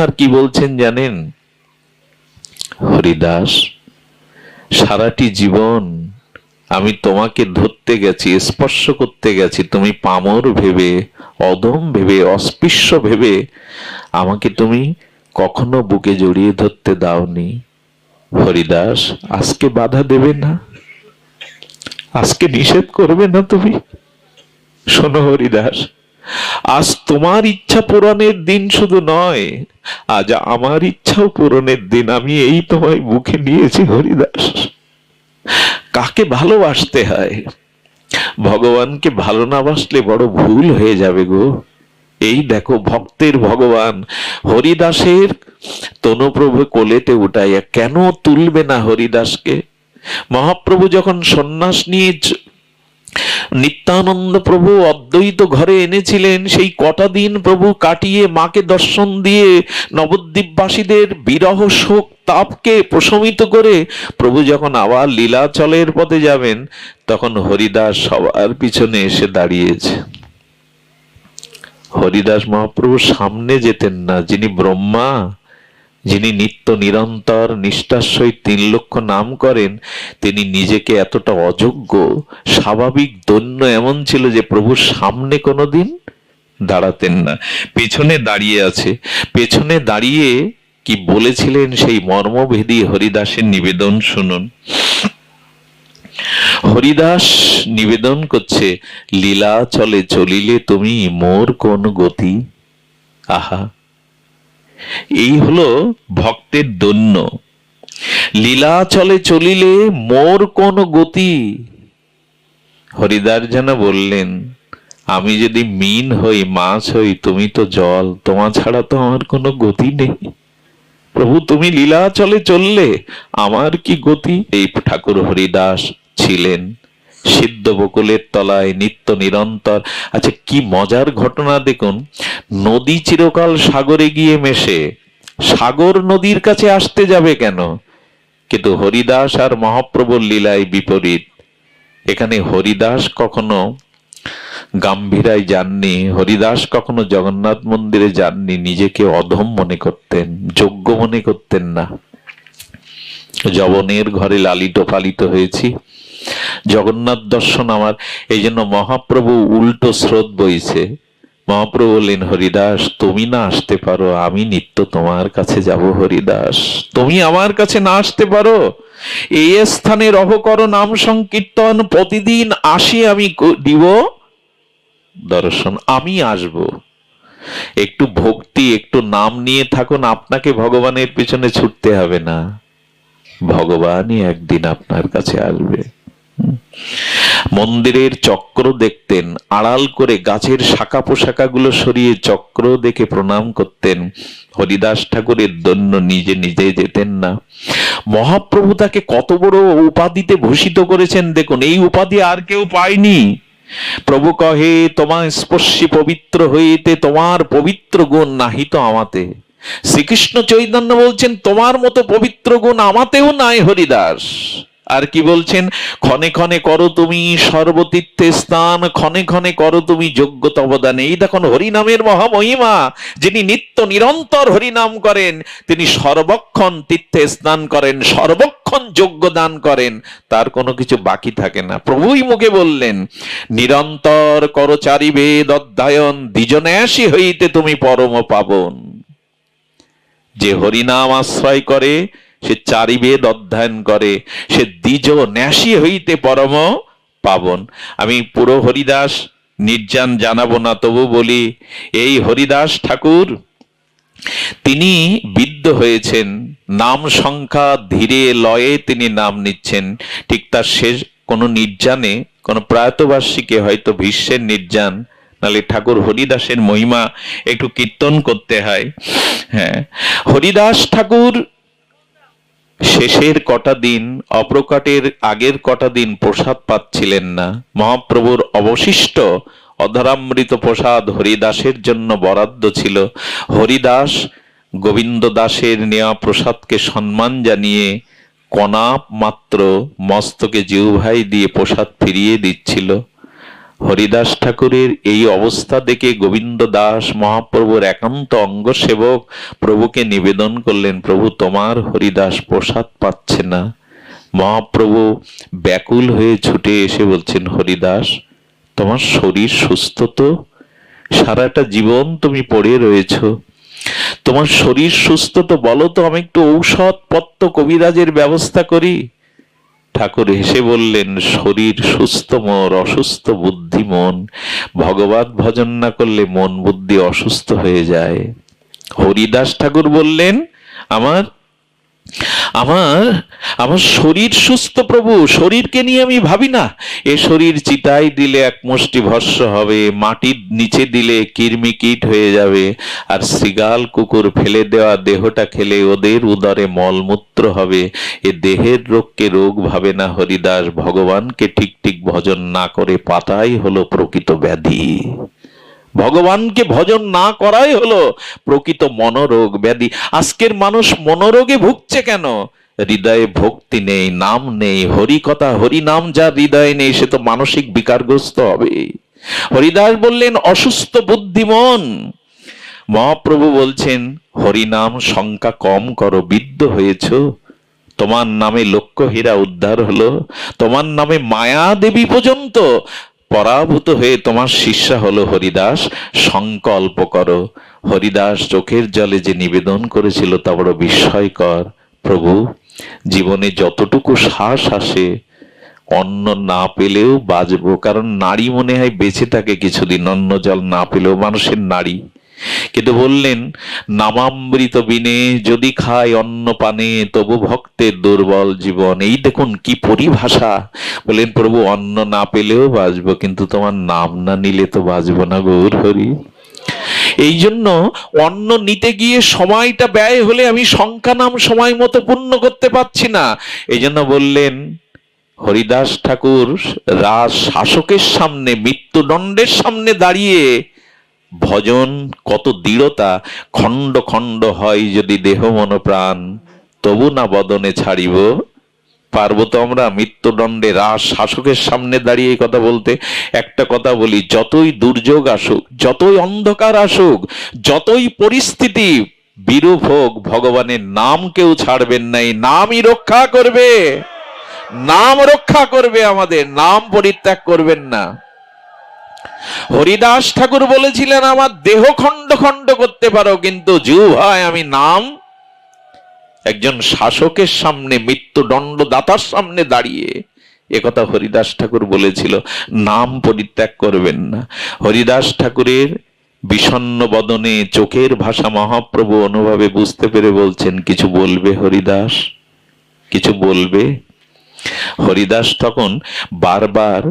আর কি বলছেন জানেন? হরিদাস, সারাটি জীবন আমি তোমাকে ধরতে গেছি, স্পর্শ করতে গেছি, তুমি পামর ভেবে, অদম ভেবে, অস্পৃশ্য ভেবে আমাকে তুমি কখনো বুকে জড়িয়ে ধরতে দাওনি। হরিদাস, আজকে বাধা দেবে না? আজকে নিষেধ করবে না তুমি? শোনো হরিদাস, আজ তোমার ইচ্ছা পূরণের দিন শুধু নয়, আজ আমার ইচ্ছাও পূরণের দিন। আমি এই তোমায় বুকে নিয়েছি হরিদাস। কাকে ভালোবাসতে হয়? ভগবানকে ভালো না বাসলে বড় ভুল হয়ে যাবে গো। এই দেখো, ভক্তের ভগবান হরিদাসের তনুপ্রভু কোলেতে উঠাইয়া কেন তুলবে না হরিদাসকে? মহাপ্রভু যখন সন্ন্যাস নিয়ে নিত্যানন্দ প্রভু অদ্বৈত ঘরে এনেছিলেন, সেই কটা দিন প্রভু কাটিয়ে মাকে দর্শন দিয়ে নবদ্বীপবাসীদের বিরহ শোক তাপকে প্রশমিত করে প্রভু যখন আবার লীলাচলের পথে যাবেন, তখন হরিদাস সবার পিছনে এসে দাঁড়িয়েছে। হরিদাস মহাপ্রভু সামনে যেতেন না। যিনি ব্রহ্মা, যিনি নিত্য নিরন্তর নিষ্ঠার সহিত 3 লক্ষ নাম করেন, তিনি নিজেকে এতটা অযোগ্য, স্বাভাবিক দৈন্য এমন ছিল যে প্রভুর সামনে কোনোদিন দাঁড়াতেন না, পেছনে দাঁড়িয়ে আছে। পেছনে দাঁড়িয়ে কি বলেছিলেন সেই মর্মভেদী হরিদাসের নিবেদন শুনুন। হরিদাস নিবেদন করছে, লীলা চলে চলিলে তুমি মোর কোন গতি। আহা, এই হলো ভক্তের দৈন্য। লীলা চলে চলিলে মোর কোন গতি। হরিদাস যেন বললেন, আমি যদি মিন হই, মাছ হই, তুমি তো জল, তোমা ছাড়া তো আমার কোনো গতি নেই। প্রভু তুমি লীলা চলে চললে আমার কি গতি? এই ঠাকুর হরিদাস ছিলেন সিদ্ধ বকুলের তলায় নিত্য নিরন্তর। আচ্ছা, কি মজার ঘটনা দেখুন। নদী চিরকাল সাগরে গিয়ে মেশে, সাগর নদীর কাছে আসতে যাবে কেন? কিন্তু হরিদাস আর মহাপ্রভুর লীলায় বিপরীত। এখানে হরিদাস কখনো গাম্ভীরায় যাননি, হরিদাস কখনো জগন্নাথ মন্দিরে যাননি, নিজেকে অধম মনে করতেন, যোগ্য মনে করতেন না। যবনের ঘরে লালিত পালিত হয়েছি, জগন্নাথ দর্শন আমার, এই জন্য মহাপ্রভু উল্টো স্রোত বইছে। মহাপ্রভু বললেন, হরিদাস তুমি না আসতে পারো, আমি নিত্য তোমার কাছে যাব। হরিদাস তুমি আমার কাছে না আসতে পারো, এই স্থানে রহ করো নাম সংকীর্তন, প্রতিদিন আসি আমি দিব দর্শন, আমি আসব। একটু ভক্তি, একটু নাম নিয়ে থাকুন, আপনাকে ভগবানের পিছনে ছুটতে হবে না, ভগবানই একদিন আপনার কাছে আসবে। মন্দিরের চক্র দেখতেন, আড়াল করে গাছের শাখা পোশাকা গুলো সরিয়ে চক্র দেখে প্রণাম করতেন। হরিদাস ঠাকুরের দৈন্য নিজে নিজে যেতেন না। মহাপ্রভু তাকে কত বড় উপাধিতে ভূষিত করেছেন দেখুন, এই উপাধি আর কেউ পায়নি। প্রভু কহে, তোমার স্পর্শী পবিত্র হইতে তোমার পবিত্র গুণ নাহি তো আমাতে। শ্রীকৃষ্ণ চৈতন্য বলছেন তোমার মতো পবিত্র গুণ আমাতেও নাই হরিদাস। আর কি বলছেন, ক্ষণে ক্ষণে করো তুমি সর্বতীর্থে স্থান, ক্ষণে ক্ষণে করো তুমি যোগ্যতা অবদান। এই দেখুন হরিনামের মহামহিমা, যিনি নিত্য নিরন্তর হরিনাম করেন তিনি সর্বক্ষণ তীর্থে স্নান করেন, সর্বক্ষণ যোগ্যদান করেন, তার কোনো কিছু বাকি থাকে না। প্রভুই মুখে বললেন, নিরন্তর করো চারি বেদ অধ্যয়ন, দ্বিজন্যাসী হইতে তুমি পরম পাবন। যে হরিনাম আশ্রয় করে সে চারি বেদ অধ্যয়ন করে, সে দ্বিজ ন্যাসী হইতে পরম পাবন। আমি পুরো হরিদাস নির্যান জানাবো না, তবু বলি এই হরিদাস ঠাকুর তিনি বিদ্ধ হয়েছেন, নাম সংখ্যা ধীরে লয়ে তিনি নাম নিচ্ছেন। ঠিক তার শেষ কোনো নির্জানে, কোনো প্রয়াতবার্ষিকী, হয়তো ভীষ্মের নির্জান, নালে ঠাকুর হরিদাসের মহিমা একটু কীর্তন করতে হয়। হ্যাঁ, হরিদাস ঠাকুর শেষের কটা দিন, অপ্রকটের আগের কটা দিন প্রসাদ পাচ্ছিলেন না। মহাপ্রভুর অবশিষ্ট অধরামৃত প্রসাদ হরিদাসের জন্য বরাদ্দ ছিল। হরিদাস গোবিন্দ দাসের নেওয়া প্রসাদকে সম্মান জানিয়ে কণা মাত্র মস্তকে জিহ্বাই দিয়ে প্রসাদ ফিরিয়ে দিচ্ছিল। হরিদাস ঠাকুরের এই অবস্থা দেখে গোবিন্দ দাস মহাপ্রভুর একান্ত অঙ্গসেবক প্রভুকে নিবেদন করলেন, প্রভু তোমার হরিদাস প্রসাদ পাচ্ছে না। মহাপ্রভু ব্যাকুল হয়ে ছুটে এসে বলছেন, হরিদাস তোমার শরীর সুস্থ তো? সারাটা জীবন তুমি পড়ে রয়েছ, তোমার শরীর সুস্থ তো? বলো তো, আমি একটু ঔষধ পত্র কবিরাজের ব্যবস্থা করি। ঠাকুর হেসে বললেন, শরীর সুস্থ মোর, অসুস্থ বুদ্ধি মন। ভগবত ভজন না করলে মন বুদ্ধি অসুস্থ হয়ে যায়। হরিদাস ঠাকুর বললেন, আমার আমার আমার শরীর সুস্থ প্রভু, শরীরকে নিয়ে আমি ভাবি না। এ শরীর চিতায় দিলে এক মুষ্টি ভস্য হবে, মাটির নিচে দিলে কৃমি কীট হয়ে যাবে, আর শৃগাল কুকুর ফেলে দেওয়া দেহটা খেলে ওদের উদরে মলমূত্র হবে। এ দেহের রোগকে রোগ ভাবে না হরিদাস, ভগবানকে ঠিক ঠিক ভজন না করে পাতাই হলো প্রকৃত ব্যাধি। ভগবানকে ভজন না করাই হলো প্রকৃত মনোরোগ ব্যাধি। আজকের মানুষ মনোরোগে ভুগছে কেন? হৃদয়ে ভক্তি নেই, নাম নেই, হরি কথা হরি নাম যার হৃদয়ে নেই সে তো মানসিক বিকারগ্রস্ত হবে। হরিদাস বললেন, অসুস্থ বুদ্ধিমন। মহাপ্রভু বলছেন, হরিনাম সংখ্যা কম করো, বিদ্ধ হয়েছ। তোমার নামে লক্ষ হীরা উদ্ধার হলো, তোমার নামে মায়া দেবী পর্যন্ত পরাভূত হয়ে তোমার শিষ্যা হলো। হরিদাস সংকল্প করো। হরিদাস চোখের জলে যে নিবেদন করেছিল তা বড় বিস্ময়কর। প্রভু, জীবনে যতটুকু শ্বাস আসে অন্ন না পেলেও বাঁচবো, কারণ নারী মনে হয় বেঁচে থাকে কিছুদিন, অন্ন জল না পেলেও মানুষের নারী। কিন্তু বললেন, নামামৃত বিনে যদি খায় অন্ন পানে, তবু ভক্তের দুর্বল জীবন। এই দেখুন কি পরিভাষা। বললেন, প্রভু অন্ন না পেলেও বাঁচবো, কিন্তু তোমার নাম না নিলে তো বাঁচবো না গৌর হরি। এই জন্য অন্ন নিতে গিয়ে সময়টা ব্যয় হলে আমি সংখ্যা নাম সময় মতো পূর্ণ করতে পারছি না। এই জন্য বললেন, হরিদাস ঠাকুর রাজ শাসকের সামনে, মৃত্যুদণ্ডের সামনে দাঁড়িয়ে ভজন কত দৃঢ়তা। খণ্ড খণ্ড হয় যদি দেহ মন প্রাণ, তবু না বদনে ছাড়িব। পারবো তো আমরা মৃত্যুদণ্ডে রাজ শাসকের সামনে দাঁড়িয়ে কথা বলতে? একটা কথা বলি, যতই দুর্যোগ আসুক, যতই অন্ধকার আসুক, যতই পরিস্থিতি বিরূপ হোক, ভগবানের নাম কেউ ছাড়বেন নাই। নামই রক্ষা করবে, নাম রক্ষা করবে আমাদের, নাম পরিত্যাগ করবেন না। হরিদাস ঠাকুর বলেছিলেন, আমার দেহ খণ্ড খণ্ড করতে পারো, কিন্তু জিহ্বায় আমি নাম। একজন শাসকের সামনে, মৃত্যুদণ্ডদাতার সামনে দাঁড়িয়ে একথা হরিদাস ঠাকুর বলেছিল, নাম পরিত্যাগ করবেন না। হরিদাস ঠাকুরের বিষণ্ণ বদনে চোখের ভাষা মহাপ্রভু অনুভবে বুঝতে পেরে বলছেন, কিছু বলবে হরিদাস, কিছু বলবে? হরিদাস তখন বারবার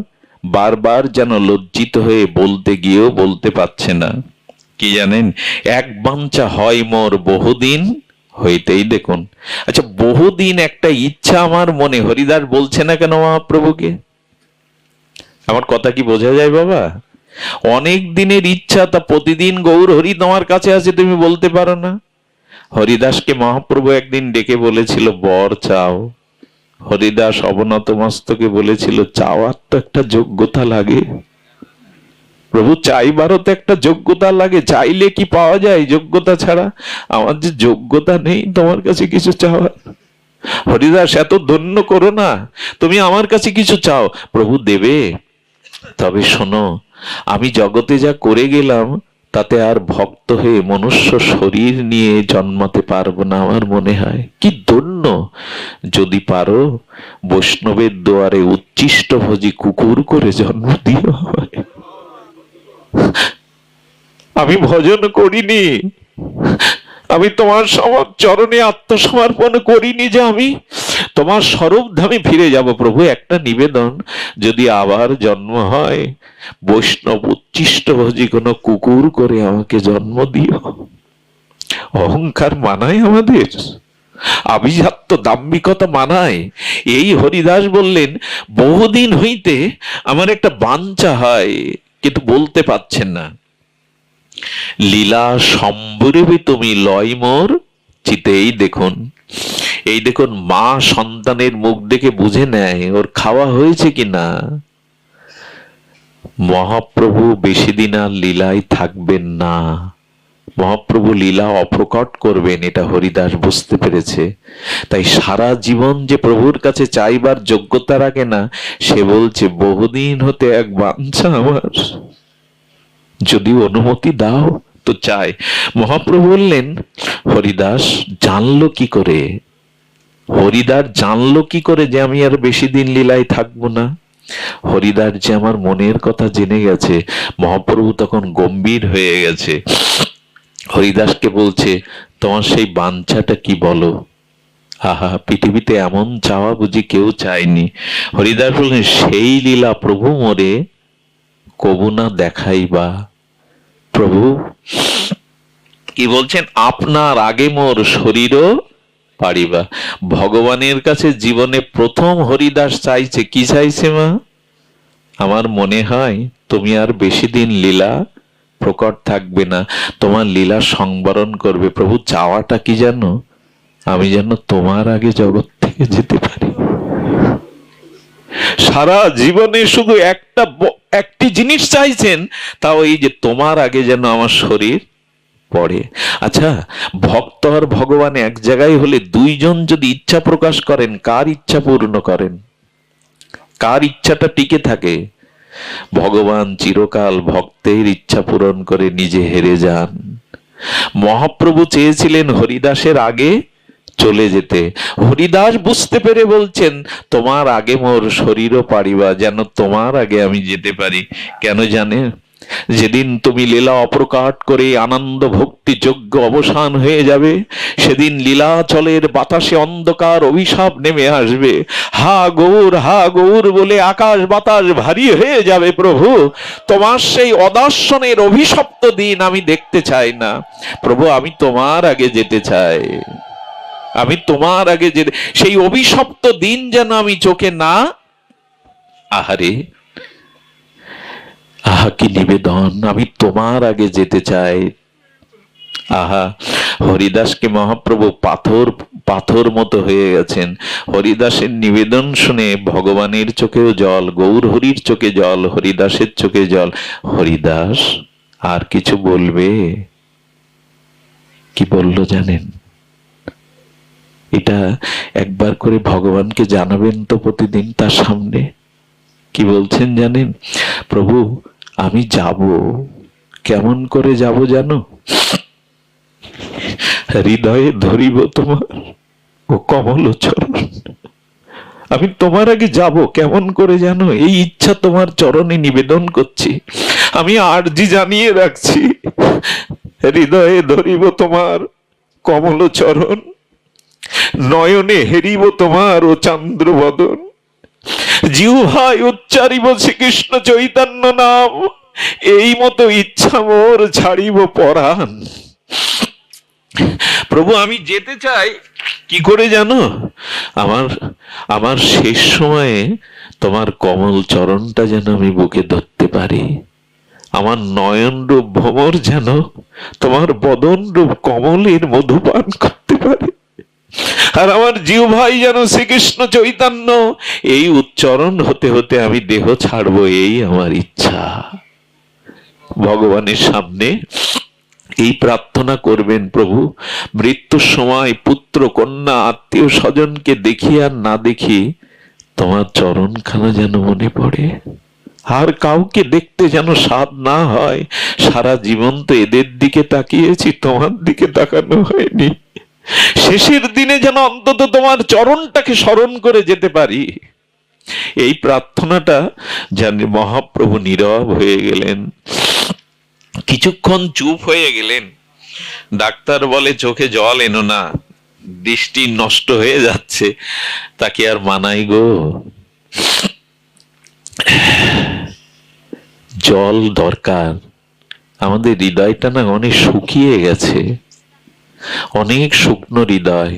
বারবার যেন লজ্জিত হয়ে বলতে গিয়েও বলতে পারছে না। কি জানেন, এক বাঞ্ছা হয় মোর বহুদিন হইতেই। দেখুন, আচ্ছা বহুদিন একটা ইচ্ছা আমার মনে, হরিদাস বলছে না কেন মহাপ্রভুকে? আমার কথা কি বোঝা যায় বাবা? অনেক দিনের ইচ্ছা, তা প্রতিদিন গৌর হরি তোমার কাছে আছে, তুমি বলতে পারো না? হরিদাসকে মহাপ্রভু একদিন ডেকে বলেছিল বর চাও। হরিদাস অবনত মস্তকে বলেছিল চাওয়ার তো একটা যোগ্যতা লাগে প্রভু, চাইবারও তো একটা যোগ্যতা লাগে, চাইলে কি পাওয়া যায় যোগ্যতা ছাড়া? আমার যে যোগ্যতা নেই তোমার কাছে কিছু চাওয়ার। হরিদাস এত ধন্য করো না, তুমি আমার কাছে কিছু চাও, প্রভু দেবে। তবে শোনো, আমি জগতে যা করে গেলাম তাতে আর ভক্ত হয়ে মনুষ্য শরীর নিয়ে জন্মাতে পারবো না আমার মনে হয়। কি ধন্য যদি পারো বৈষ্ণবের দুয়ারে উচ্ছিষ্ট ভোজি কুকুর করে জন্ম দিও। আমি ভজন করিনি, আমি তোমার চরণে আত্মসমর্পণ করিনি যে আমি তোমার স্বরূপ ধামে ফিরে যাব। প্রভু একটা নিবেদন, যদি আবার জন্ম হয় বৈষ্ণব উচ্ছিষ্ট ভোজি কোনো কুকুর করে আমাকে জন্ম দিও। অহংকার মানায় আমাদের, আভিজাত্য দাম্ভিকতা মানায়। এই হরিদাস বললেন বহুদিন হইতে আমার একটা বাঞ্ছা হয়, কিন্তু বলতে পারছেন না। লীলা সম্বরবে তুমি লয় মোর চিতে। এই দেখুন মা সন্তানের মুখ দেখে বুঝে নেয় ওর খাওয়া হয়েছে কিনা। মহাপ্রভু বেশি দিন আর লীলায় থাকবেন না, মহাপ্রভু লীলা অপ্রকট করবেন, এটা হরিদাস বুঝতে পেরেছে। তাই সারা জীবন যে প্রভুর কাছে চাইবার যোগ্যতা রাখে না, সে বলছে বহুদিন হতে এক বাঞ্ছা আমার, যদি অনুমতি দাও তো চাই। মহাপ্রভু বললেন হরিদাস জানলো কি করে, হরিদাস জানলো কি করে যে আমি আর বেশি দিন লীলায় থাকবো না? হরিদাস যে আমার মনের কথা জেনে গেছে। মহাপ্রভু তখন গম্ভীর হয়ে গেছে, হরিদাসকে বলছে তোমার সেই বাঞ্ছাটা কি বলো। আহা, পৃথিবীতে এমন চাওয়া বুঝি কেউ চায়নি। হরিদাস বললেন সেই লীলা প্রভু মোরে কবু না দেখাইবা। প্রভু কি বলছেন, আপনার আগে মোর শরীরও পারিবা। ভগবানের কাছে জীবনে প্রথম হরিদাস চাইছে কি চাইছে? মা, আমার মনে হয় তুমি আর বেশি দিন লীলা প্রকট থাকবে না, তোমার লীলা সংবরণ করবে। প্রভু চাওয়াটা কি জানো? আমি যেন তোমার আগে জগৎ থেকে যেতে পারি। সারা জীবনে শুধু একটি জিনিস চাইছেন, তাও এই যে তোমার আগে যেন আমার শরীর পড়ে। আচ্ছা, ভক্ত আর ভগবান এক জায়গায় হলে দুইজন যদি ইচ্ছা প্রকাশ করেন, কার ইচ্ছা পূর্ণ করেন? কার ইচ্ছাটা টিকে থাকে? ভগবান চিরকাল ভক্তের ইচ্ছা পূরণ করে নিজে হেরে যান। মহাপ্রভু চেয়েছিলেন হরিদাসের আগে চলে যেতে। হরিদাস বুঝতে পেরে বলছেন তোমার আগে মোর শরীরও পারিবা, যেন তোমার আগে আমি যেতে পারি। কেন জানে? যেদিন তুমি লীলা অপ্রকাট করে আনন্দ ভক্তি যজ্ঞ অবসান হয়ে যাবে, সেদিন লীলাচলের বাতাসে অন্ধকার অভিশাপ নেমে আসবে। হা গৌর বলে আকাশ বাতাস ভারী হয়ে যাবে। প্রভু, তোমার সেই অদর্শনের অভিশপ্ত দিন আমি দেখতে চাই না। প্রভু, আমি তোমার আগে যেতে চাই, আমি তোমার আগে যেতে, সেই অভিশপ্ত দিন যেন আমি চোখে না। আহারে, আহা কি নিবেদন, আমি তোমার আগে যেতে চাই। আহা, হরিদাসকে মহাপ্রভু পাথর মতো হয়ে গেছেন। হরিদাসের নিবেদন শুনে ভগবানের চোখেও জল, গৌর হরির চোখে জল, হরিদাসের চোখে জল। হরিদাস আর কিছু বলবে? কি বললো জানেন? এটা একবার করে ভগবানকে জানাবেন তো প্রতিদিন তার সামনে। কি বলছেন জানেন? প্রভু আমি যাব, কেমন করে যাব জানো? হৃদয়ে ধরিব তোমার ও কমল চরণ। আমি তোমার আগে যাব, কেমন করে জানো? এই ইচ্ছা তোমার চরণে নিবেদন করছি, আমি আরজি জানিয়ে রাখছি। হৃদয়ে ধরিব তোমার কমল চরণ, নয়নে হেরিব তোমার ও চন্দ্র বদন, জিহ্বায় উচ্চারিব শ্রীকৃষ্ণ চৈতন্য নাম, এই মতো ইচ্ছা মোর ছাড়িব পরাণ। প্রভু আমি যেতে চাই, কি করে জানো? আমার শেষ সময়ে তোমার কমল চরণটা যেন আমি বুকে ধরতে পারি। আমার নয়ন রূপ ভ্রমর যেন তোমার বদন রূপ কমলের মধুপান করতে পারে, আর আমার জিহ্বাই যেন শ্রীকৃষ্ণ চৈতন্য এই উচ্চারণ হতে হতে আমি দেহ ছাড়বো, এই আমার ইচ্ছা। ভগবানের সামনে এই প্রার্থনা করবেন, প্রভু মৃত্যুর সময় পুত্র কন্যা আত্মীয় স্বজনকে দেখি আর না দেখি তোমার চরণখানা যেন মনে পড়ে, আর কাউকে দেখতে যেন স্বাদ না হয়। সারা জীবন তো এদের দিকে তাকিয়েছি, তোমার দিকে তাকানো হয়নি। শেষের দিনে যেন অন্তত তোমার চরণটাকে স্মরণ করে যেতে পারি। এই প্রার্থনাটা জানি। মহাপ্রভু নীরব হয়ে গেলেন, কিছুক্ষণ চুপ হয়ে গেলেন। ডাক্তার বলে চোখে জল এনো না, দৃষ্টি নষ্ট হয়ে যাচ্ছে। তাকে আর মানাই গো, জল দরকার। আমাদের হৃদয়টা না অনেক শুকিয়ে গেছে, অনেক শুকনো হৃদয়।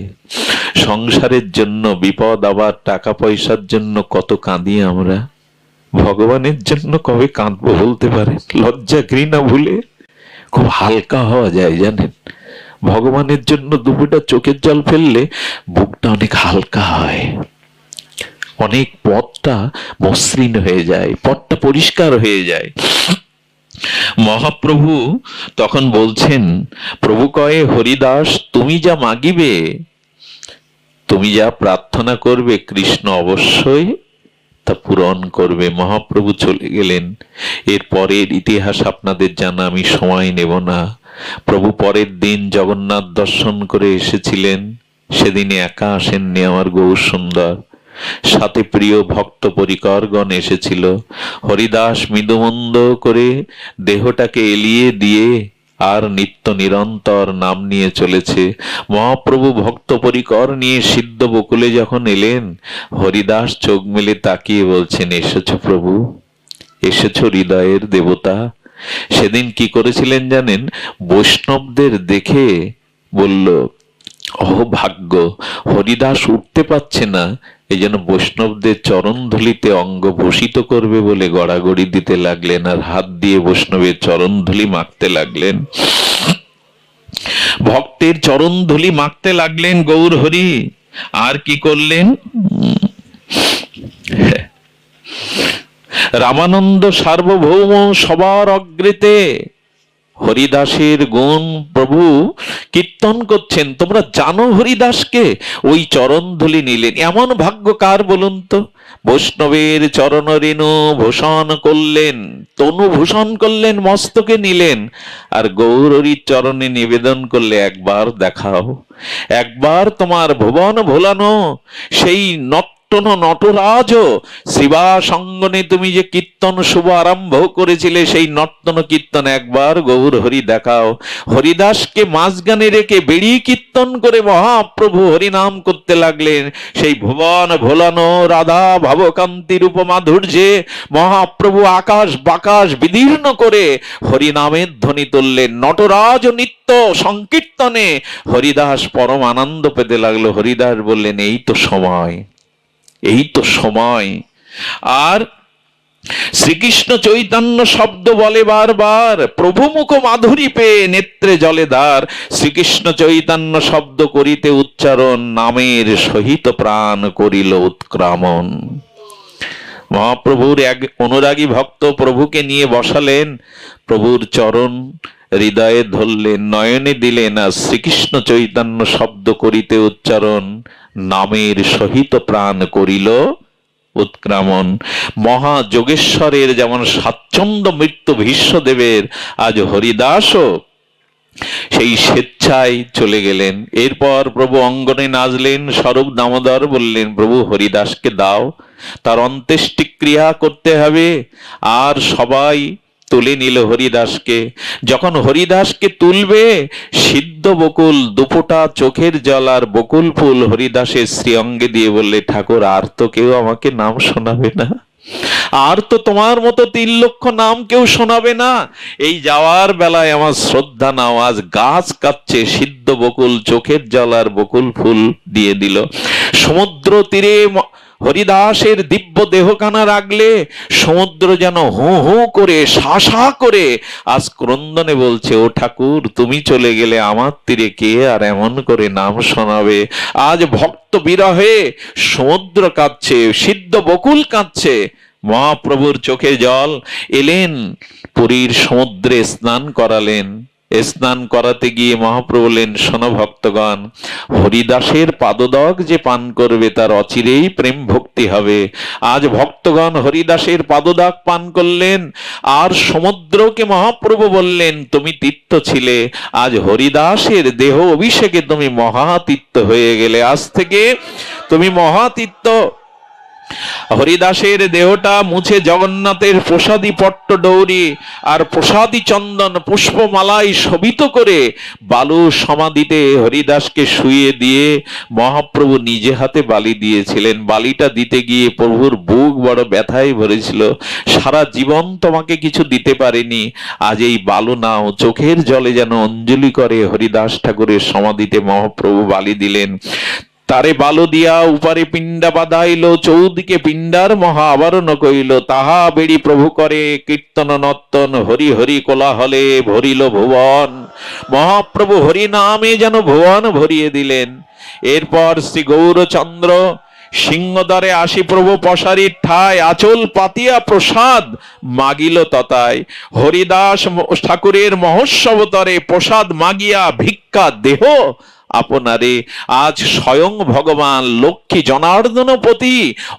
সংসারের জন্য বিপদ, আবার টাকা পয়সার জন্য কত কাঁদি আমরা। ভগবানের জন্য কবে কাঁদবো বলতে পারে? লজ্জা ঘৃণা ভুলে খুব হালকা হওয়া যায় জানেন। ভগবানের জন্য দুপুরটা চোখের জল ফেললে বুকটা অনেক হালকা হয়, অনেক পথটা মসৃণ হয়ে যায়, পথটা পরিষ্কার হয়ে যায়। মহাপ্রভু তখন বলছেন, প্রভু কয়ে হরিদাস তুমি যা মাগিবে, তুমি যা প্রার্থনা করবে কৃষ্ণ অবশ্যই তা পূরণ করবে। মহাপ্রভু চলে গেলেন। এর পরের ইতিহাস আপনাদের জানা, আমি সময় নেব না। প্রভু পরের দিন জগন্নাথ দর্শন করে এসেছিলেন। সেদিনে একা আসেননি আমার গৌর সুন্দর, সাথে প্রিয় ভক্ত পরিকরগণ এসেছিল। হরিদাস মৃদুমন্দ করে দেহটাকে এলিয়ে দিয়ে আর নিত্য নিরন্তর নাম নিয়ে চলেছে। মহাপ্রভু ভক্ত পরিকর নিয়ে সিদ্ধ বকুলে যখন এলেন, হরিদাস চোখ মেলে তাকিয়ে বলছেন, এসেছো প্রভু, এসেছো হৃদয়ের দেবতা। সেদিন কি করেছিলেন জানেন? বৈষ্ণবদের দেখে বলল, ও ভাগ্য, হরিদাস উঠতে পারছে না, এই জন্য বৈষ্ণবদের চরণ ধুলিতে অঙ্গ ভূষিত করবে বলে গড়াগড়ি দিতে লাগলেন, আর হাত দিয়ে বৈষ্ণবের চরণ ধুলি মাখতে লাগলেন, ভক্তের চরণ ধুলি মাখতে লাগলেন গৌর হরি। আর কি করলেন? রামানন্দ সার্বভৌম সবার অগ্রেতে হরিদাসের গুণ প্রভু কীর্তন করছেন। তোমরা জানো হরিদাসকে? ওই চরণ ধুলি নিলেন। এমন ভাগ্য কার বলুন তো? বৈষ্ণবের চরণ রেণু ভূষণ করলেন, তনু ভূষণ করলেন, মস্তকে নিলেন, আর গৌরীর চরণে নিবেদন করলে, একবার দেখাও, একবার তোমার ভুবন ভোলানো সেই নটরাজ শিবা সঙ্গনে তুমি যে কীর্তন শুভ আরম্ভ করেছিলে, সেই নর্তন কীর্তন একবার গৌর হরি দেখাও। হরিদাসকে মাঝগানে রেখে বেড়ি কীর্তন করে মহাপ্রভু হরিনাম করতে লাগলেন। সেই ভুবন ভোলানো রাধা ভাবকান্তি রূপ মাধুর্যে মহাপ্রভু আকাশ বাকাশ বিদীর্ণ করে হরিনামের ধ্বনি তুললেন। নটরাজ নিত্য সংকীর্তনে হরিদাস পরম আনন্দ পেতে লাগলো। হরিদাস বললেন, এই তো সময়, এই তো সময়। আর শ্রীকৃষ্ণ চৈতন্য শব্দ বলে বারবার, প্রভু মুখ মাধুরী পেয়ে নেত্রে জলে ধার। শ্রীকৃষ্ণ চৈতন্য শব্দ করিতে উচ্চারণ, নামের সহিত প্রাণ করিল উৎক্রমণ। মহাপ্রভুর এক অনুরাগী ভক্ত প্রভুকে নিয়ে বসালেন, প্রভুর চরণ হৃদয়ে ধরলেন, নয়নে দিলেন, আর শ্রীকৃষ্ণ চৈতন্য শব্দ করিতে উচ্চারণ, নামের সহিত প্রাণ করিল উৎক্রমণ। মহাযোগেশ্বরের যেমন স্বাচ্ছন্দ্য মৃত্যু ভীষ্মদেবের, আজ হরিদাসও সেই স্বেচ্ছায় চলে গেলেন। এরপর প্রভু অঙ্গনে নাচলেন। স্বরূপ দামোদর বললেন, প্রভু হরিদাসকে দাও, তার অন্ত্যেষ্টিক্রিয়া করতে হবে। আর সবাই তুলে নিল হরিদাসকে। যখন হরিদাসকে তুলবে, সিদ্ধ বকুল দুপোটা চোখের জল আর বকুল ফুল হরিদাসের শ্রীঅঙ্গে দিয়ে বললে, ঠাকুর আর তো কেউ আমাকে নাম শোনাবে না, আর তো তোমার মতো 3 লক্ষ নাম কেউ শোনাবে না। এই যাওয়ার বেলায় আমার শ্রদ্ধা নাও। আজ গাছ কাঁদছে, সিদ্ধ বকুল চোখের জল আর বকুল ফুল দিয়ে দিল। সমুদ্র তীরে হরিদাসের দিব্য দেহখানা রাখলে সমুদ্র যেন হু হু করে শাসা করে আজ ক্রন্দনে বলছে, ও ঠাকুর তুমি চলে গেলে আমার তীরে কে আর এমন করে নাম শোনাবে। আজ ভক্ত বিরহে সমুদ্র কাঁদছে, সিদ্ধ বকুল কাঁদছে। মহাপ্রভুর চোখে জল এলেন, পুরীর সমুদ্রে স্নান করালেন। স্নান করাতে গিয়ে মহাপ্রভু বললেন, শোনো ভক্তগণ, হরিদাসের পাদদক যে পান করবে তার অচিরেই প্রেম ভক্তি হবে। আজ ভক্তগণ হরিদাসের পাদদাগ পান করলেন, আর সমুদ্রকে মহাপ্রভু বললেন, তুমি তীর্থ ছিলে, আজ হরিদাসের দেহ অভিষেকে তুমি মহাতীর্থ হয়ে গেলে। আজ থেকে তুমি মহাতীর্থ। হরিদাসের দেহটা মুছে জগন্নাথের প্রসাদী পট্ট ডৌরি আর প্রসাদী চন্দন পুষ্পমালায় শোভিত করে বালু সমাধিতে হরিদাসকে শুইয়ে দিয়ে মহাপ্রভু নিজে হাতে বালি দিয়েছিলেন। বালিটা দিতে গিয়ে প্রভুর বুক বড় ব্যথায় ভরেছিল। সারা জীবন তোমাকে কিছু দিতে পারেনি, আজ এই বালু নাও। চোখের জলে যেন অঞ্জলি করে হরিদাস ঠাকুরের সমাধিতে মহাপ্রভু বালি দিলেন। তারে বালু দিয়া উপারে পিণ্ডা বাঁধাইল, চৌদিকে পিণ্ডার মহা আবরণ কইল। তাহা বেড়ি প্রভু করে কীর্তন নর্তন, হরি হরি কোলাহলে ভরিল ভুবন। মহাপ্রভু হরি নামে যেন ভুবন ভরিয়ে দিলেন। এরপর শ্রী গৌরচন্দ্র সিংহদ্বারে আসি প্রভু পশারির ঠায় আঁচল পাতিয়া প্রসাদ মাগিল ততায়। হরিদাস ঠাকুরের মহোৎসবতরে প্রসাদ মাগিয়া ভিক্ষা দেহ আপনারে। আজ স্বয়ং ভগবান লক্ষ্মী জনার্দনপতি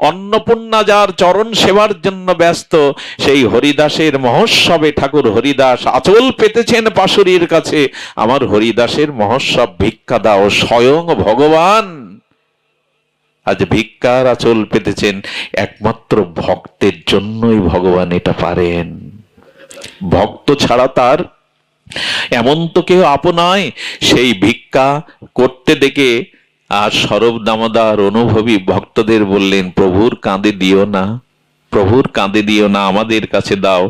অন্নপূর্ণা যার চরণ সেবার জন্য ব্যস্ত, সেই হরিদাসের মহোৎসবে ঠাকুর হরিদাস আঁচল পেতেছেন পাশুরির কাছে, আমার হরিদাসের মহোৎসব ভিক্ষা দাও। স্বয়ং ভগবান আজ ভিক্ষার আঁচল পেতেছেন। একমাত্র ভক্তের জন্যই ভগবান এটা পারেন, ভক্ত ছাড়া তার এমন তো কেউ আপনায়। সেই ভিক্ষা করতে দেখে আর সরব দামোদর অনুভবী ভক্তদের বললেন, প্রভুর কাঁধে দিও না, প্রভুর কাঁধে দিও না, আমাদের কাছে দাও।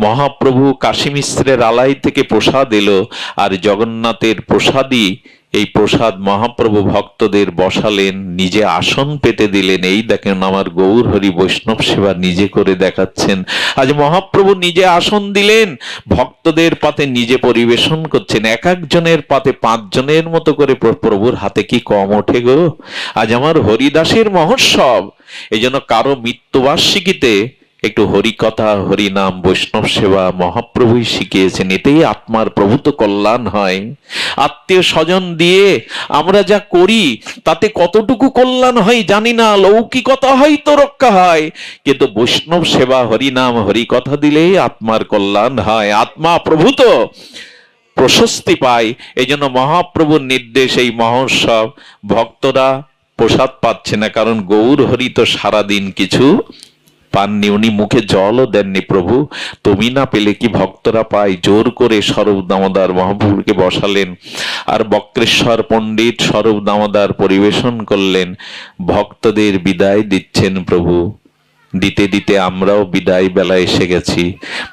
মহাপ্রভু কাশী মিশ্রের আলাই থেকে প্রসাদ এলো, আর জগন্নাথের প্রসাদই এই প্রসাদ মহাপ্রভু ভক্তদের বসালেন, নিজে আসন পেতে দিলেন। এই দেখেন আমার গৌর হরি বৈষ্ণব সেবা নিজে করে দেখাচ্ছেন। আজ মহাপ্রভু নিজে আসন দিলেন, ভক্তদের পাতে নিজে পরিবেশন করছেন। এক একজনের পাতে 5 জনের মতো করে প্রভুর হাতে কি কম ওঠে গো? আজ আমার হরিদাসের মহোৎসব। এই জন্য কারো মৃত্যুবার্ষিকীতে একটু হরিকথা, হরিনাম, বৈষ্ণব সেবা মহাপ্রভুই শিখিয়েছেন। এতেই আত্মার প্রভূত কল্যাণ হয়। আত্মীয় স্বজন দিয়ে আমরা যা করি তাতে কতটুকু কল্যাণ হয় জানি না, লৌকিকতা হয়তো রক্ষা হয়, কিন্তু বৈষ্ণব সেবা, হরিনাম, হরিকথা দিলেই আত্মার কল্যাণ হয়, আত্মা প্রভূত প্রশস্তি পায়। এই জন্য মহাপ্রভুর নির্দেশ এই মহোৎসব। ভক্তরা প্রসাদ পাচ্ছে না, কারণ গৌর হরি তো সারাদিন কিছু পাননি, উনি মুখে জলও দেননি। প্রভু তুমি না পেলে কি ভক্তরা পায়? জোর করে স্বরূপ দামোদর মহাপ্রভুকে বসালেন, আর বক্রেশ্বর পণ্ডিত স্বরূপ দামোদর পরিবেশন করলেন। ভক্তদের বিদায় দিচ্ছেন প্রভু। দিতে দিতে আমরাও বিদায় বেলা এসে গেছি।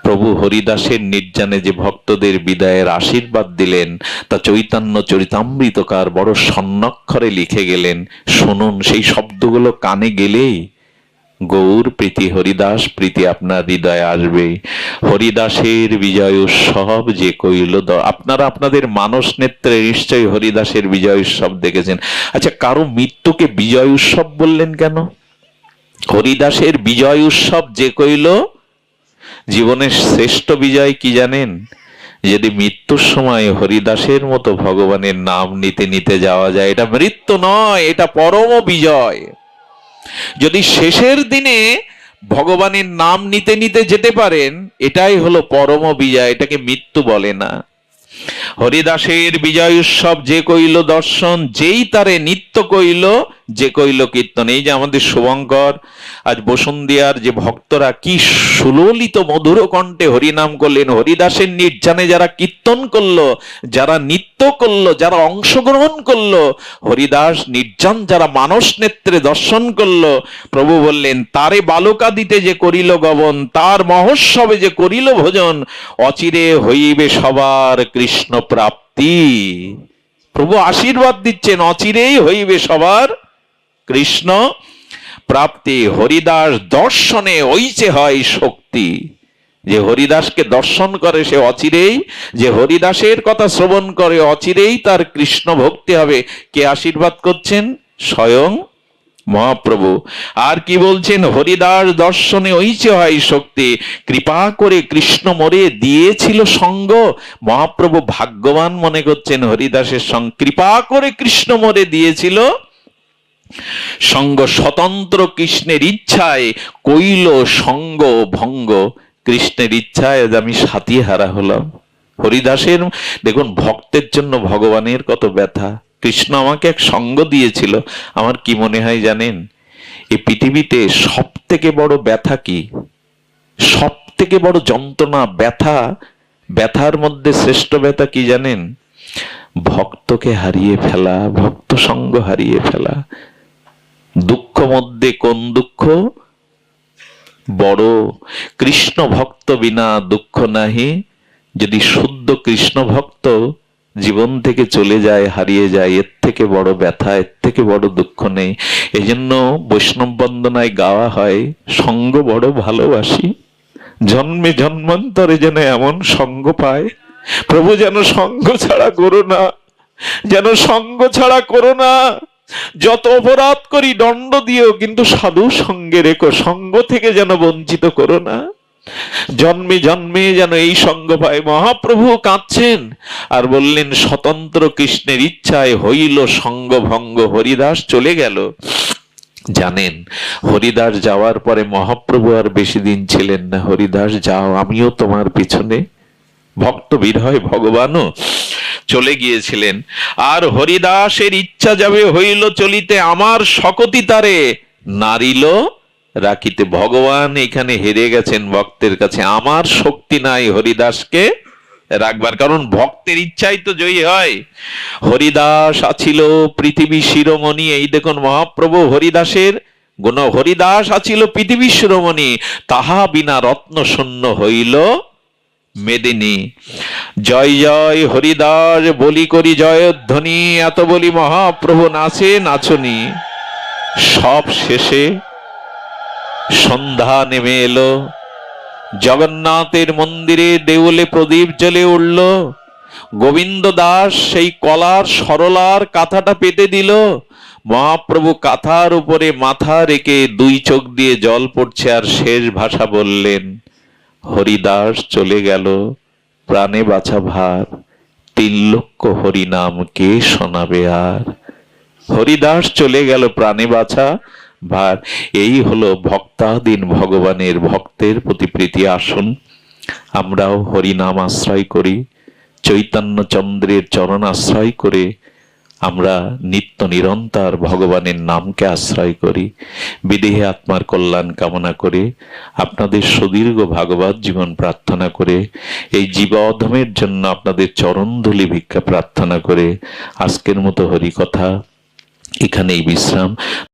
প্রভু হরিদাসের নির্জানে যে ভক্তদের বিদায়ের আশীর্বাদ দিলেন তা চৈতন্য চরিতামৃতকার বড় স্বর্ণাক্ষরে লিখে গেলেন। শুনুন, সেই শব্দগুলো কানে গেলেই গৌর প্রীতি, হরিদাস প্রীতি আপনার হৃদয়ে আসবে। হরিদাসের বিজয় উৎসব যে কইল। আপনারা আপনাদের মানস নেত্রে নিশ্চয়ই হরিদাসের বিজয় উৎসব দেখেছেন। আচ্ছা, কারো মৃত্যুকে বিজয় উৎসব বললেন কেন? হরিদাসের বিজয় উৎসব যে কইল। জীবনের শ্রেষ্ঠ বিজয় কি জানেন? যদি মৃত্যুর সময় হরিদাসের মতো ভগবানের নাম নিতে নিতে যাওয়া যায়, এটা মৃত্যু নয়, এটা পরম বিজয়। যদি শেষের দিনে ভগবানের নাম নিতে নিতে যেতে পারেন, এটাই হলো পরম বিজয়, এটাকে মৃত্যু বলে না। হরিদাসের বিজয় উৎসব যে কইল দর্শন, যেই তারে নিত্য কইল, যে কইল কীর্তন। এই যে আমাদের শুভঙ্কর আজ বসুন্ধিয়ার যে ভক্তরা কি সুললিত মধুর কণ্ঠে হরিনাম করলেন, হরিদাসের নির্জানে যারা কীর্তন করলো, যারা নৃত্য করলো, যারা অংশগ্রহণ করলো, হরিদাস নির্জন যারা মানস নেত্রে দর্শন করলো, প্রভু বললেন তারে বালকা দিতে যে করিল গমন, তার মহোৎসবে যে করিল ভোজন, অচিরে হইবে সবার কৃষ্ণ প্রাপ্তি। প্রভু আশীর্বাদ দিচ্ছেন, অচিরেই হইবে সবার কৃষ্ণ প্রাপ্তি হরিদাস দর্শনে ওইচে হয় শক্তি। যে হরিদাসকে দর্শন করে সে অচিরেই, যে হরিদাসের কথা শ্রবণ করে অচিরেই তার কৃষ্ণ ভক্তি হবে। কে আশীর্বাদ করছেন? স্বয়ং মহাপ্রভু। আর কি বলছেন? হরিদাস দর্শনে ওইচে হয় শক্তি, কৃপা করে কৃষ্ণ মোরে দিয়েছিল সঙ্গ। মহাপ্রভু ভাগ্যবান মনে করছেন হরিদাসের সঙ্গ, কৃপা করে কৃষ্ণ মোরে দিয়েছিল সঙ্গ। স্বতন্ত্র কৃষ্ণের ইচ্ছায় কইল সঙ্গ ভঙ্গ। কৃষ্ণের ইচ্ছায় আজ আমি সাথী হারা হলাম। হরিদাসের দেখুন, ভক্তের জন্য ভগবানের কত ব্যথা। কৃষ্ণ আমাকে এক সঙ্গ দিয়েছিল। আমার কি মনে হয় জানেন, এই পৃথিবীতে সব থেকে বড় ব্যথা কি, সব থেকে বড় যন্ত্রণা, ব্যথা, ব্যথার মধ্যে শ্রেষ্ঠ ব্যথা কি জানেন? ভক্তকে হারিয়ে ফেলা, ভক্ত সঙ্গ হারিয়ে ফেলা। দুঃখ মধ্যে কোন দুঃখ বড়? কৃষ্ণ ভক্ত বিনা দুঃখ নাহি। যদি শুদ্ধ কৃষ্ণ ভক্ত জীবন থেকে চলে যায়, হারিয়ে যায়, এর থেকে বড় ব্যথা, এর থেকে বড় দুঃখ নেই। এই জন্য বৈষ্ণব বন্দনায় গাওয়া হয়, সঙ্গ বড় ভালোবাসি, জন্মে জন্মান্তরে যেন এমন সঙ্গ পায়। প্রভু যেন সঙ্গ ছাড়া করো না, যেন সঙ্গ ছাড়া করো না। যত অপরাধ করি দণ্ড দিও, কিন্তু সাধু সঙ্গে রেখো, সঙ্গ থেকে যেন বঞ্চিত করো না। জন্মে জন্মে যেন এই সঙ্গ পায়। মহাপ্রভু কাঁদছেন আর বললেন, স্বতন্ত্র কৃষ্ণের ইচ্ছায় হইল সঙ্গ ভঙ্গ। হরিদাস চলে গেল। জানেন, হরিদাস যাওয়ার পরে মহাপ্রভু আর বেশি দিন ছিলেন না। হরিদাস যাও, আমিও তোমার পিছনে। ভক্ত বিরহে ভগবানও চলে গিয়েছিলেন। আর হরিদাসের ইচ্ছা যাবে হইল চলিতে, আমার শকতি তারে নারিল রাখিতে। ভগবান এখানে হেরে গেছেন ভক্তের কাছে। আমার শক্তি নাই হরিদাসকে রাখবার, কারণ ভক্তের ইচ্ছাই তো জয়ী হয়। হরিদাস আছিল পৃথিবী শিরোমণি। এই দেখুন মহাপ্রভু হরিদাসের গুণ। হরিদাস আছিল পৃথিবী শিরোমণি, তাহা বিনা রত্ন শূন্য হইল মেদিনী। জয় জয় হরিদাস বলি করি জয়ধ্বনি, এত বলি মহাপ্রভু নাচে নাচনি। সব শেষে সন্ধ্যা নেমে এলো। জগন্নাথের মন্দিরে দেউলে প্রদীপ জ্বলে উঠল। গোবিন্দ দাস সেই কলার সরলার কাঁথাটা পেতে দিল। মহাপ্রভু কাঁথার উপরে মাথা রেখে দুই চোখ দিয়ে জল পড়ছে, আর শেষ ভাষা বললেন, হরিদাস চলে গেল, প্রাণে বাঁচা ভার, 3 লক্ষ হরিনাম কে শোনাবে আর। হরিদাস চলে গেল, প্রাণে বাঁচা ভার। এই হলো ভক্তাধীন ভগবানের, ভক্তের প্রতি প্রীতি। আসুন আমরাও হরিনাম আশ্রয় করি, চৈতন্য চন্দ্রের চরণ আশ্রয় করে আমরা নিত্য নিরন্তর ভগবানের নামকে আশ্রয় করি। বিদেহী আত্মার কল্যাণ কামনা করে, আপনাদের সুদীর্ঘ ভাগবত জীবন প্রার্থনা করে, এই জীবধমের জন্য আপনাদের চরণধূলি ভিক্ষা প্রার্থনা করে আজকের মতো হরিকথা এখানেই বিশ্রাম।